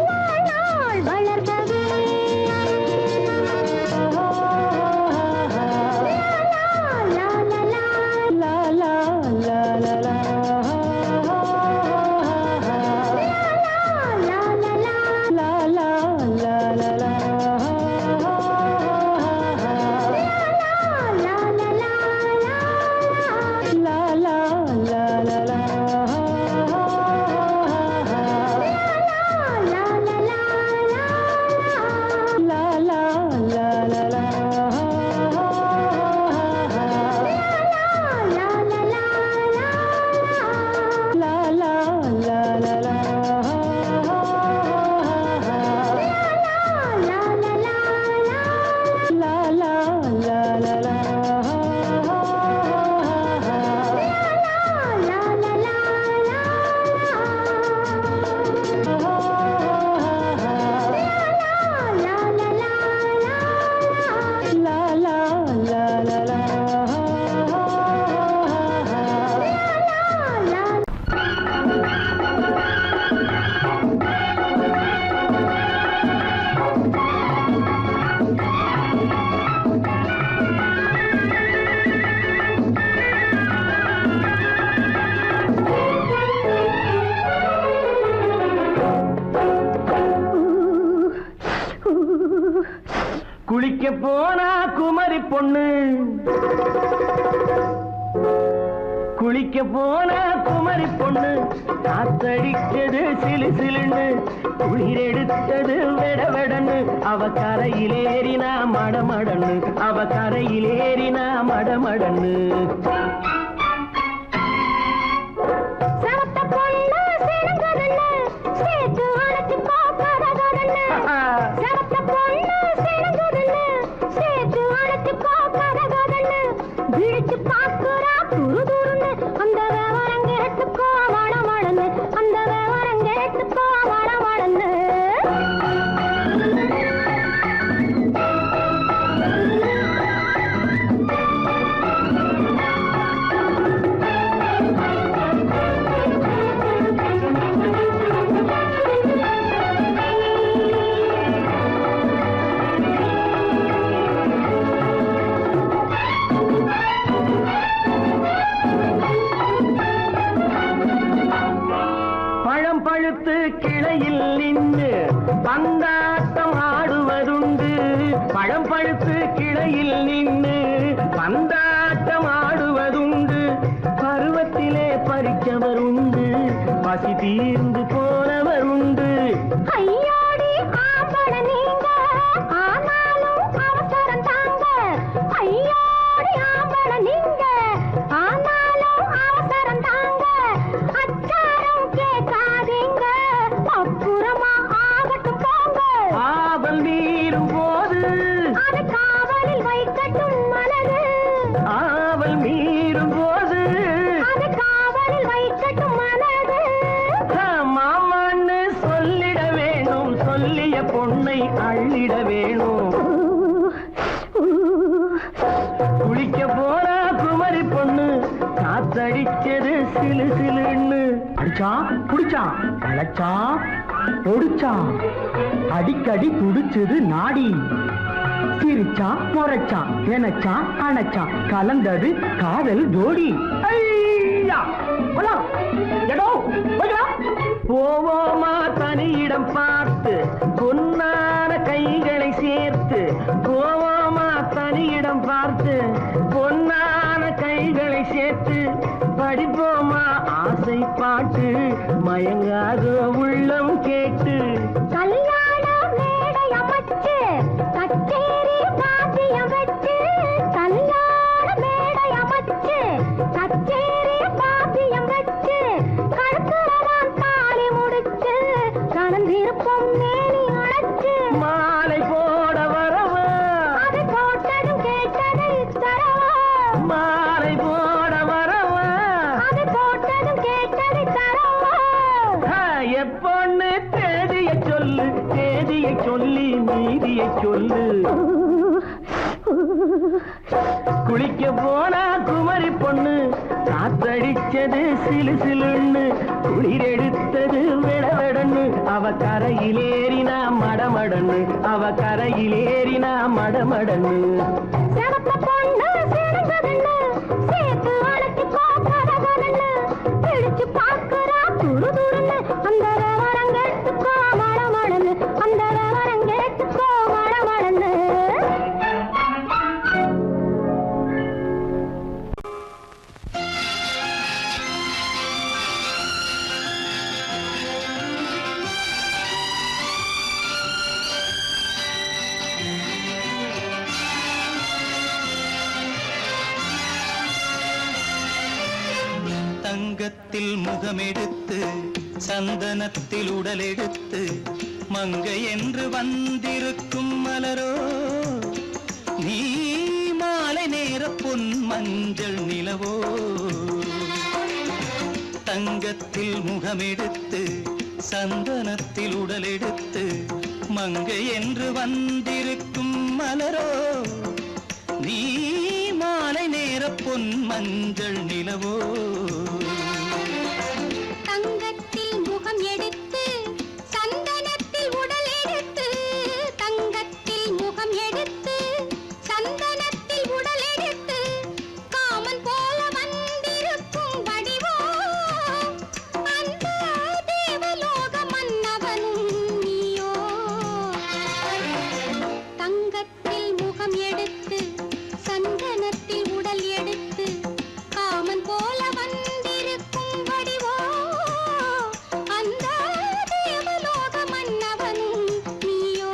வாழ்நாள் வளர்கவே குளிக்க போனா குமரி பொண்ணு குளிக்க போனா குமரி பொண்ணு காத்தடிச்சது சிலு சிலுன்னு குளிர் எடுத்தது வெடவெடன்னு அவ கரையிலேறினா மடமடன்னு அவ கரையிலேறினா மடமடன்னு பழுத்து கிளையில் நின்று பந்தாட்டம் ஆடுவதுண்டு பழம் பழுத்து கிளையில் நின்று பந்தாட்டம் ஆடுவதுண்டு பருவத்திலே பறிச்சவருண்டு பசி தீர்ந்து போனவருண்டு ஐயோடி ஆம்பட நீங்க ஆனாலும் அவசரம் தாங்க ஐயோடி ஆம்பட நீங்க ஆனாலும் அவசரம் தாங்க அச்சாரம் கேட்காதீங்க அப்பு காத்தடிச்சது சிலு சிலுன்னு அடிச்சான் புடிச்சான் அழைச்சான் பொடிச்சான் அடிக்கடி துடிச்சது நாடி சிரிச்சான் முறைச்சான் நினைச்சான் அணைச்சான் கலந்தது காதல் ஜோடி போவோமா தனியிடம் பார்த்து பொன்னான கைகளை சேர்த்து போவோமா தனியிடம் பார்த்து பொன்னான கைகளை சேர்த்து படிப்போமா ஆசை பாட்டு மயங்காத உள்ளம் கேட்டு கல்யாண மேடை அமைச்சு கச்சேரி வாத்தியம் வச்சு கல்யாண மேடை அமைச்சு கச்சேரி வாத்தியம் வச்சு கழுத்துறவான் தாலி முடிச்சு கலந்திருப்போம் மேனி அழைச்சு மாலை போட வரவா அது போட்டதும் கேட்டதை தரவா மாலை போட வரவா அது போட்டதும் கேட்டதை தரவா எப்பொண்ணு தேதியை சொல்லு தேதியை சொல்லி நீதியை சொல்லு குளிக்க போனா குமரி பொண்ணு காத்தடிச்சது சிலு சிலுன்னு குளிர் எடுத்தது விடவெடன்னு அவ கரையிலேறினா மடமடன்னு அவ கரையிலேறினா மடமடன்னு சிவப்பு பொண்ணு சிறந்ததுன்னு சேர்த்து அழைச்சு போக்கதகன்னு பிடிச்சு பார்க்கறா துரு துருன்னு அந்த விவரங்கெட்டுக்கோ மடமடன்னு அந்த விவரங்கெட்டுக்கோ மடமடன்னு தங்கத்தில் முகமெடுத்து சந்தனத்தில் உடலெடுத்து மங்கை என்று வந்திருக்கும் மலரோ நீ மாலை நேர பொன் மஞ்சள் நிலவோ தங்கத்தில் முகமெடுத்து சந்தனத்தில் உடலெடுத்து மங்கை என்று வந்திருக்கும் மலரோ நீ மாலை நேர பொன் மஞ்சள் நிலவோ தங்கத்தில் முகம் எடுத்து சந்தனத்தில் உடல் எடுத்து தங்கத்தில் முகம் எடுத்து சந்தனத்தில் உடல் எடுத்து காமன் போல வந்திருக்கும் வடிவோ அந்த தேவலோக மன்னவனும் நீயோ தங்கத்தில் முகம் எடுத்து சந்தனத்தில் உடல் எடுத்து காமன் போல வந்திருக்கும் வடிவோ அந்த தேவலோக மன்னவனும் நீயோ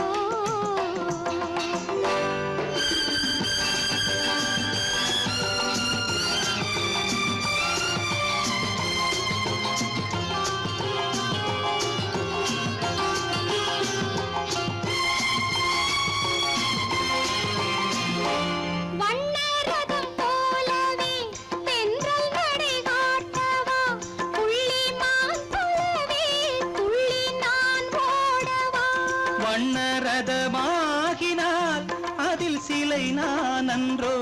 வண்ணரதம் போலவே தென்றல் நடை காட்டவா புள்ளிமான் போலவே துள்ளி நான் ஓடவா வண்ணரதமாகினால் அதில் சிலை நான் அன்றோ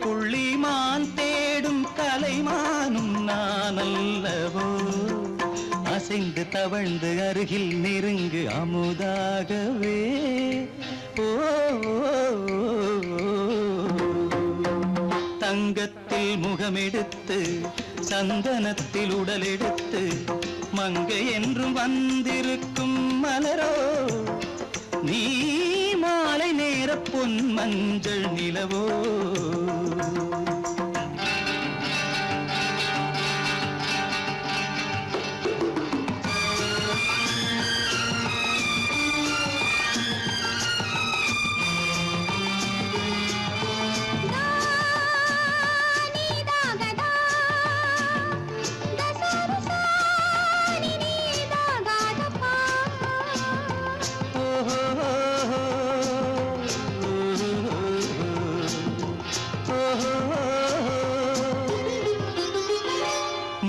புள்ளிமான் தேடும் கலைமானும் நான் அல்லவோ அசைந்து தவழ்ந்து அருகில் நெருங்கு அமுதாகவே ஓ தங்கத்தில் முகமெடுத்து சந்தனத்தில் உடலெடுத்து மங்கை என்றும் வந்திருக்கும் மலரோ நீ மாலை நேர பொன் மஞ்சள் நிலவோ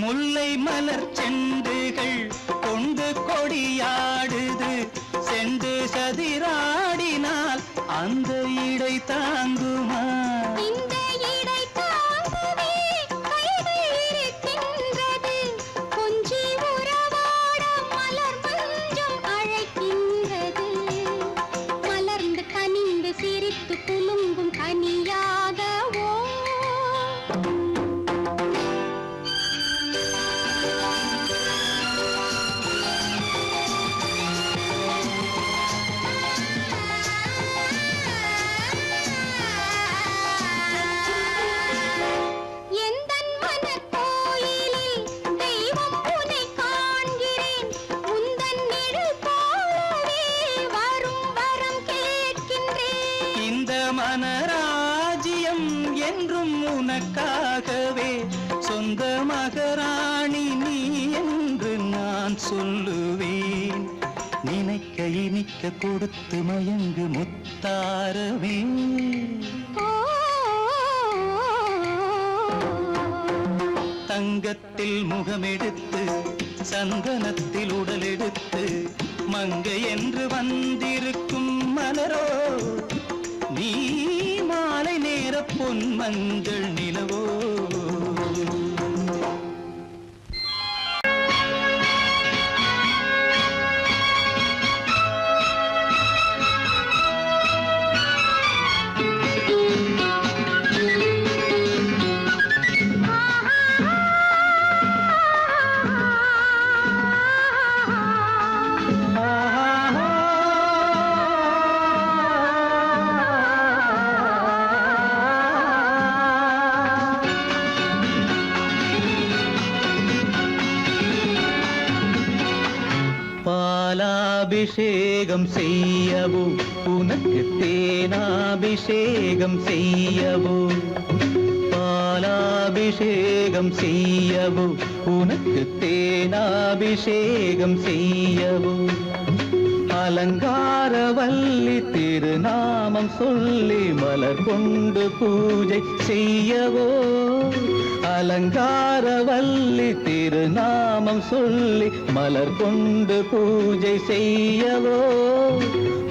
முல்லை மலர் செண்டுகள் கொண்டு கொடியாடுது செண்டு சதிராடினால் அந்த இடை தாங்குமா இந்த இடை தாங்குவே கைகள் இருக்கின்றன என்றும் உனக்காகவே சொந்த மகராணி நீ என்று நான் சொல்லுவேன். நினைக்க இனிக்க கொடுத்து மயங்கு முத்தாரவே. தங்கத்தில் முகமெடுத்து சந்தனத்தில் உடலெடுத்து மங்கை என்று வந்திருக்கும் மலரோ நீ மாலை நேர பொன் மஞ்சள் நிலவோ. பாலாபிஷேகம் செய்யவோ உனக்கு தேனாபிஷேகம் செய்யவோ. பாலாபிஷேகம் செய்யவோ உனக்கு தேனாபிஷேகம் செய்யவோ. அலங்காரவல்லி திருநாமம் சொல்லி மலர் கொண்டு பூஜை செய்யவோ. அலங்காரவல்லி திருநாமம் சொல்லி மலர் கொண்டு பூஜை செய்யவோ.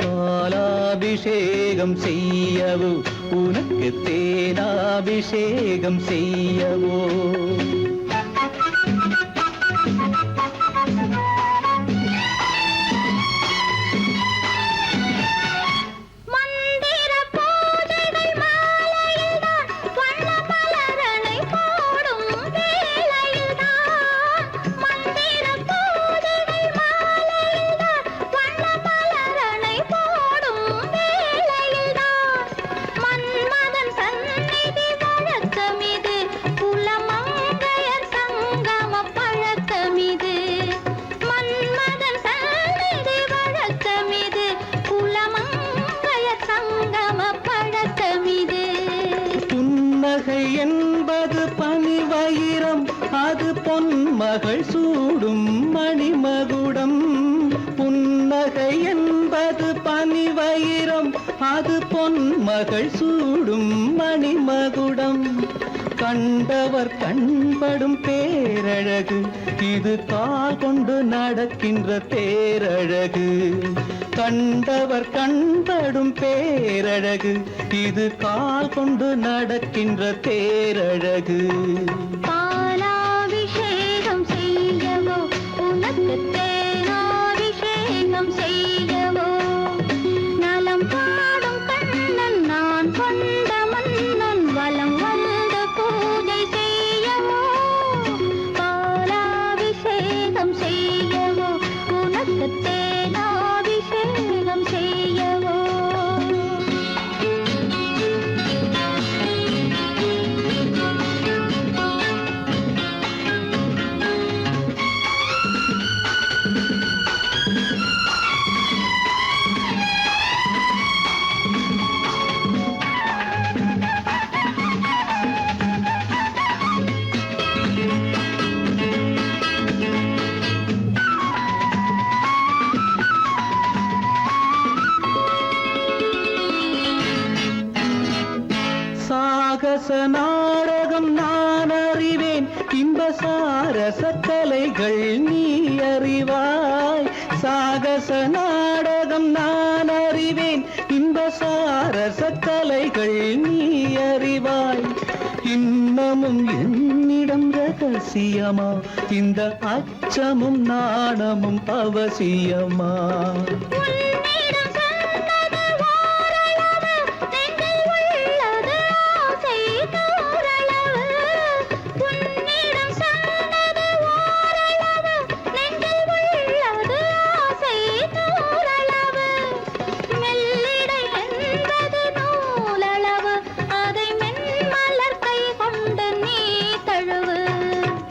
பாலாபிஷேகம் செய்யவோ உனக்கு தேனாபிஷேகம் செய்யவோ. என்பது பனிவயிரம் அது பொன்மகள் சூடும் மணிமகுடம். புன்னகை என்பது பனிவயிரம் அது பொன்மகள் சூடும் மணிமகுடம். கண்டவர் கண்படும் பேரழகு இது கால் கொண்டு நடக்கின்ற தேரழகு. கண்டவர் கண்படும் பேரழகு இது கால் கொண்டு நடக்கின்ற தேரழகு. பாலாபிஷேகம் செய்யவோ உனக்கு தேனாபிஷேகம் செய்யவோ. நலம் பாடும் கண்ணன் நான் கொண்ட மன்னன் வலம் வந்து பூஜை செய்யவோ. பாலாபிஷேகம் செய்யவோ உனக்கு தேனாபிஷேகம் செய்யவோ. சாகச நாடகம் நான் அறிவேன் இன்ப சாரச கலைகள் நீ அறிவாய். சாகச நாடகம் நான் அறிவேன் இன்ப சாரச கலைகள் நீ அறிவாய். இன்னமும் என்னிடம் ரகசியமா இந்த அச்சமும் நாணமும் அவசியமா.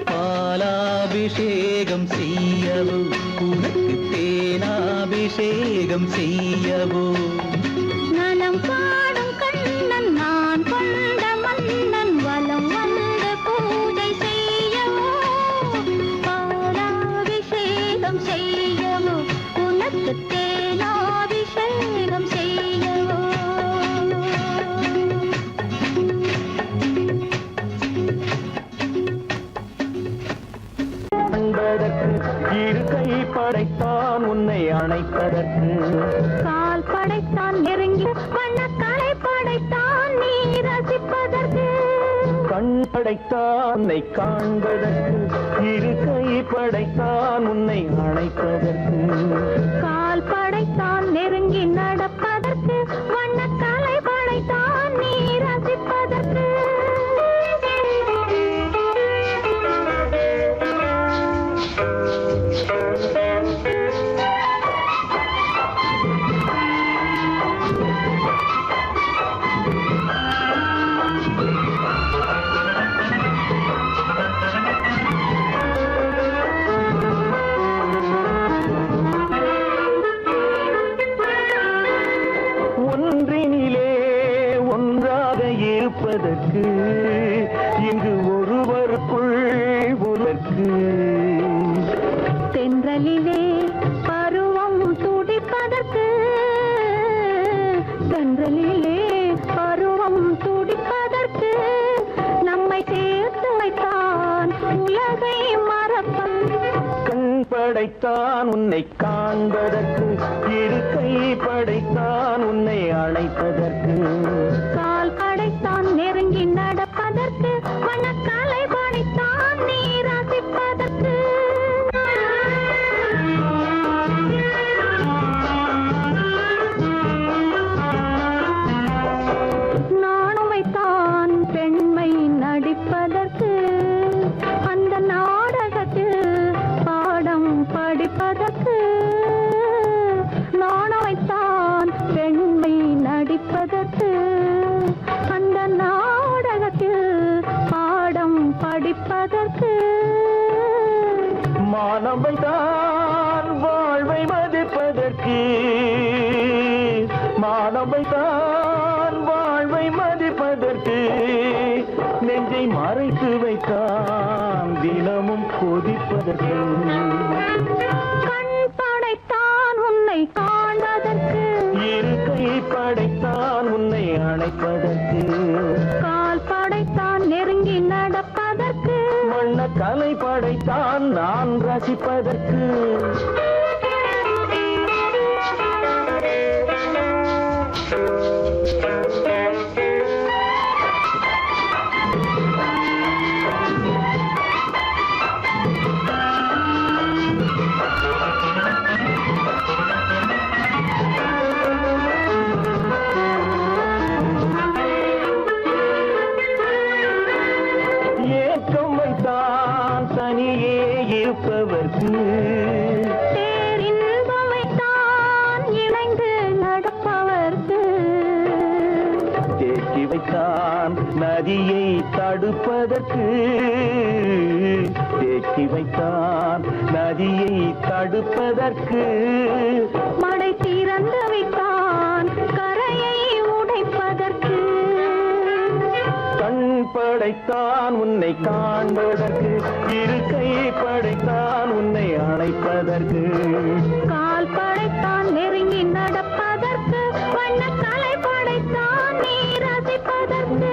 பாலாபிஷேகம் செய்யவோ உனக்கு தேனாபிஷேகம் செய்யவோ. நலம் பாடும் கண்ணன் நான் கொண்ட மன்னன் அணைப்பதற்கு கால் படைத்தான் நெருங்கி வண்ணக்கலை படைத்தான் நீ ரசிப்பதற்கு கண் படைத்தான் உன்னை காண்பதற்கு இரு கை படைத்தான் உன்னை அணைப்பதற்கு கால் படைத்தான் நெருங்கி நடப்பதற்கு வண்ணக்கலை படைத்தான் நீ ரசிப்பதற்கு ஒன்றினிலே ஒன்றாக இருப்பதற்கு இங்கு ஒருவருக்குள் ஒருவருக்கு தென்றலிலே பருவம் துடிப்பதற்கு தென்றலிலே பருவம் துடிப்பதற்கு நம்மை சேர்த்து வைத்தான் உலகை மறப்பன் கண் படைத்தான் உன்னை காண்பதற்கு இரு கை படைத்தான் உன்னை அழைப்பதற்கு கால் படைத்தான் நெருங்கி நடப்பதற்கு வண்ணக்கலை படைத்தான் நீ ரசிப்பதற்கு நானும் வைத்தான் பெண்மை நடிப்பதற்கு அந்த நாடகத்தில் பாடம் படிப்பதற்கு நானும் வைத்தான் பெண்மை நடிப்பதற்கு அந்த நாடகத்தில் பாடம் படிப்பதற்கு மானவைதான் வாழ்வை மதிப்பதற்கு மானவைதான் வாழ்வை மதிப்பதற்கு நெஞ்சை மறைத்து வைத்தான் தினமும் கொதிப்பதற்கு கண் படைத்தான் உன்னை காண்பதற்கு இரு கை படைத்தான் உன்னை அணைப்பதற்கு கால் படைத்தான் நெருங்கி நடப்பதற்கு வண்ண கலை படைத்தான் நான் ரசிப்பதற்கு ஏக்கம் வைத்தான் தனியே இருப்பவர்க்கு பேரின்பம் வைத்தான் இணைந்து நடப்பவர்க்கு தேக்கி வைத்தான் நதியை தடுப்பதற்கு தேக்கி வைத்தான் நதியை தடுப்பதற்கு மடை திறந்து வைத்தான் கரையை உடைப்பதற்கு கண் படைத்தான் உன்னை காண்பதற்கு இரு கை படைத்தான் உன்னை அணைப்பதற்கு கால் படைத்தான் நெருங்கி நடப்பதற்கு வண்ணக்கலை படைத்தான் நீ ரசிப்பதற்கு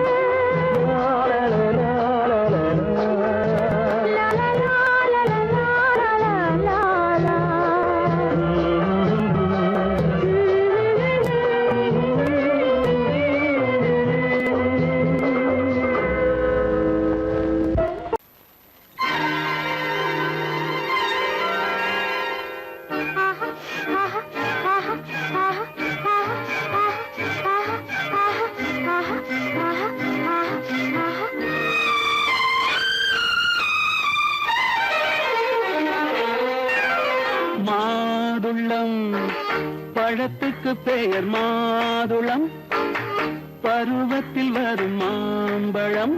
மாதுளம் பழத்துக்கு பெயர் மாதுளம் பருவத்தில் வரும் மாம்பழம்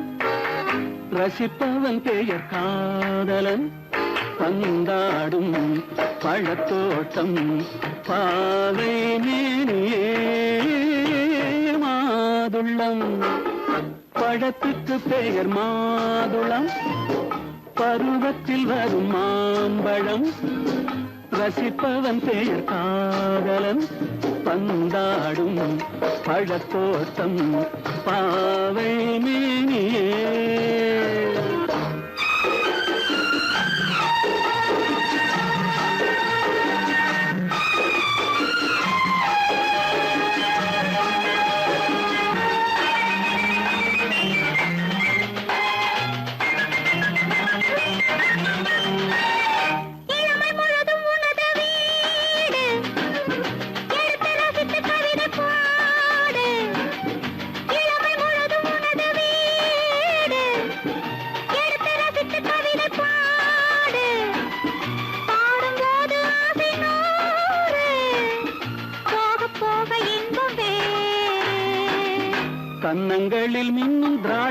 ரசிப்பவன் பெயர் காதலன் பந்தாடும் பழத்தோட்டம் பாவை மேனியே மாதுளம் பழத்துக்கு பெயர் மாதுளம் பருவத்தில் வரும் மாம்பழம் ரசிப்பவன் பெயர் காதலன் பந்தாடும் பழத்தோட்டம் பாவை மேனியே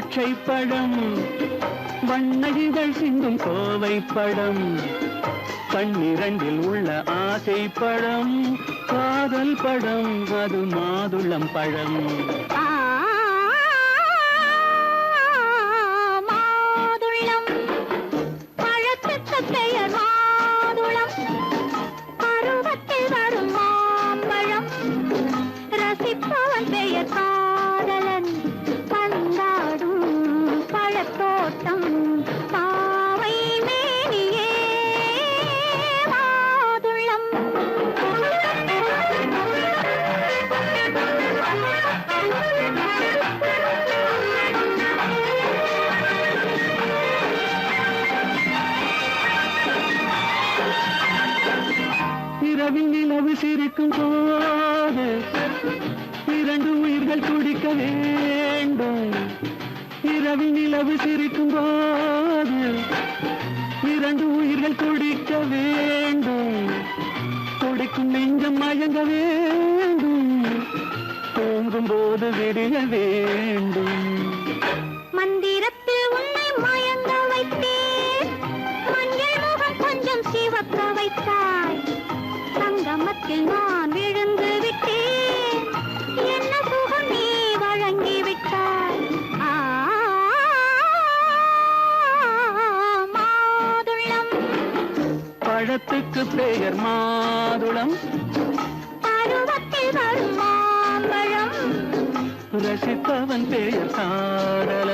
திராட்சை பழம் வண்ணகிகள் சிந்தும் கோவை பழம் கண்ணிரண்டில் உள்ள ஆசை பழம் காதல் பழம் அது மாதுளம் பழம் மாதுளம் பழத்துக்கு பெயர் மாதுளம் பருவத்தில் வரும் மாம்பழம் ரசிப்பவன் பெயர் காதலன் பந்தாடும் பழத்தோட்டம் பாவை மேனியே மாதுளம் இரவில் நிலவு சிரிக்கும் போது இரண்டு உயிர்கள் துடிக்க வேண்டும் இரவில் நிலவு சிரிக்கும் போது இரண்டு உயிர்கள் துடிக்க வேண்டும் துடிக்கும் நெஞ்சம் மயங்க வேண்டும் தூங்கும் போது விடிய வேண்டும் மந்திரத்தில் உன்னை மயங்க வைத்தேன் மஞ்சள் முகம் கொஞ்சம் சிவக்க வைத்தாய் சங்கமத்தில் நான் விழுந்து விட்டேன் என்ன சுகம் நீ வழங்கி விட்டாய் மாதுளம் பழத்துக்கு பெயர் மாதுளம் பருவத்தில் வரும் மாம்பழம் ரசிப்பவன் பெயர் காதலன்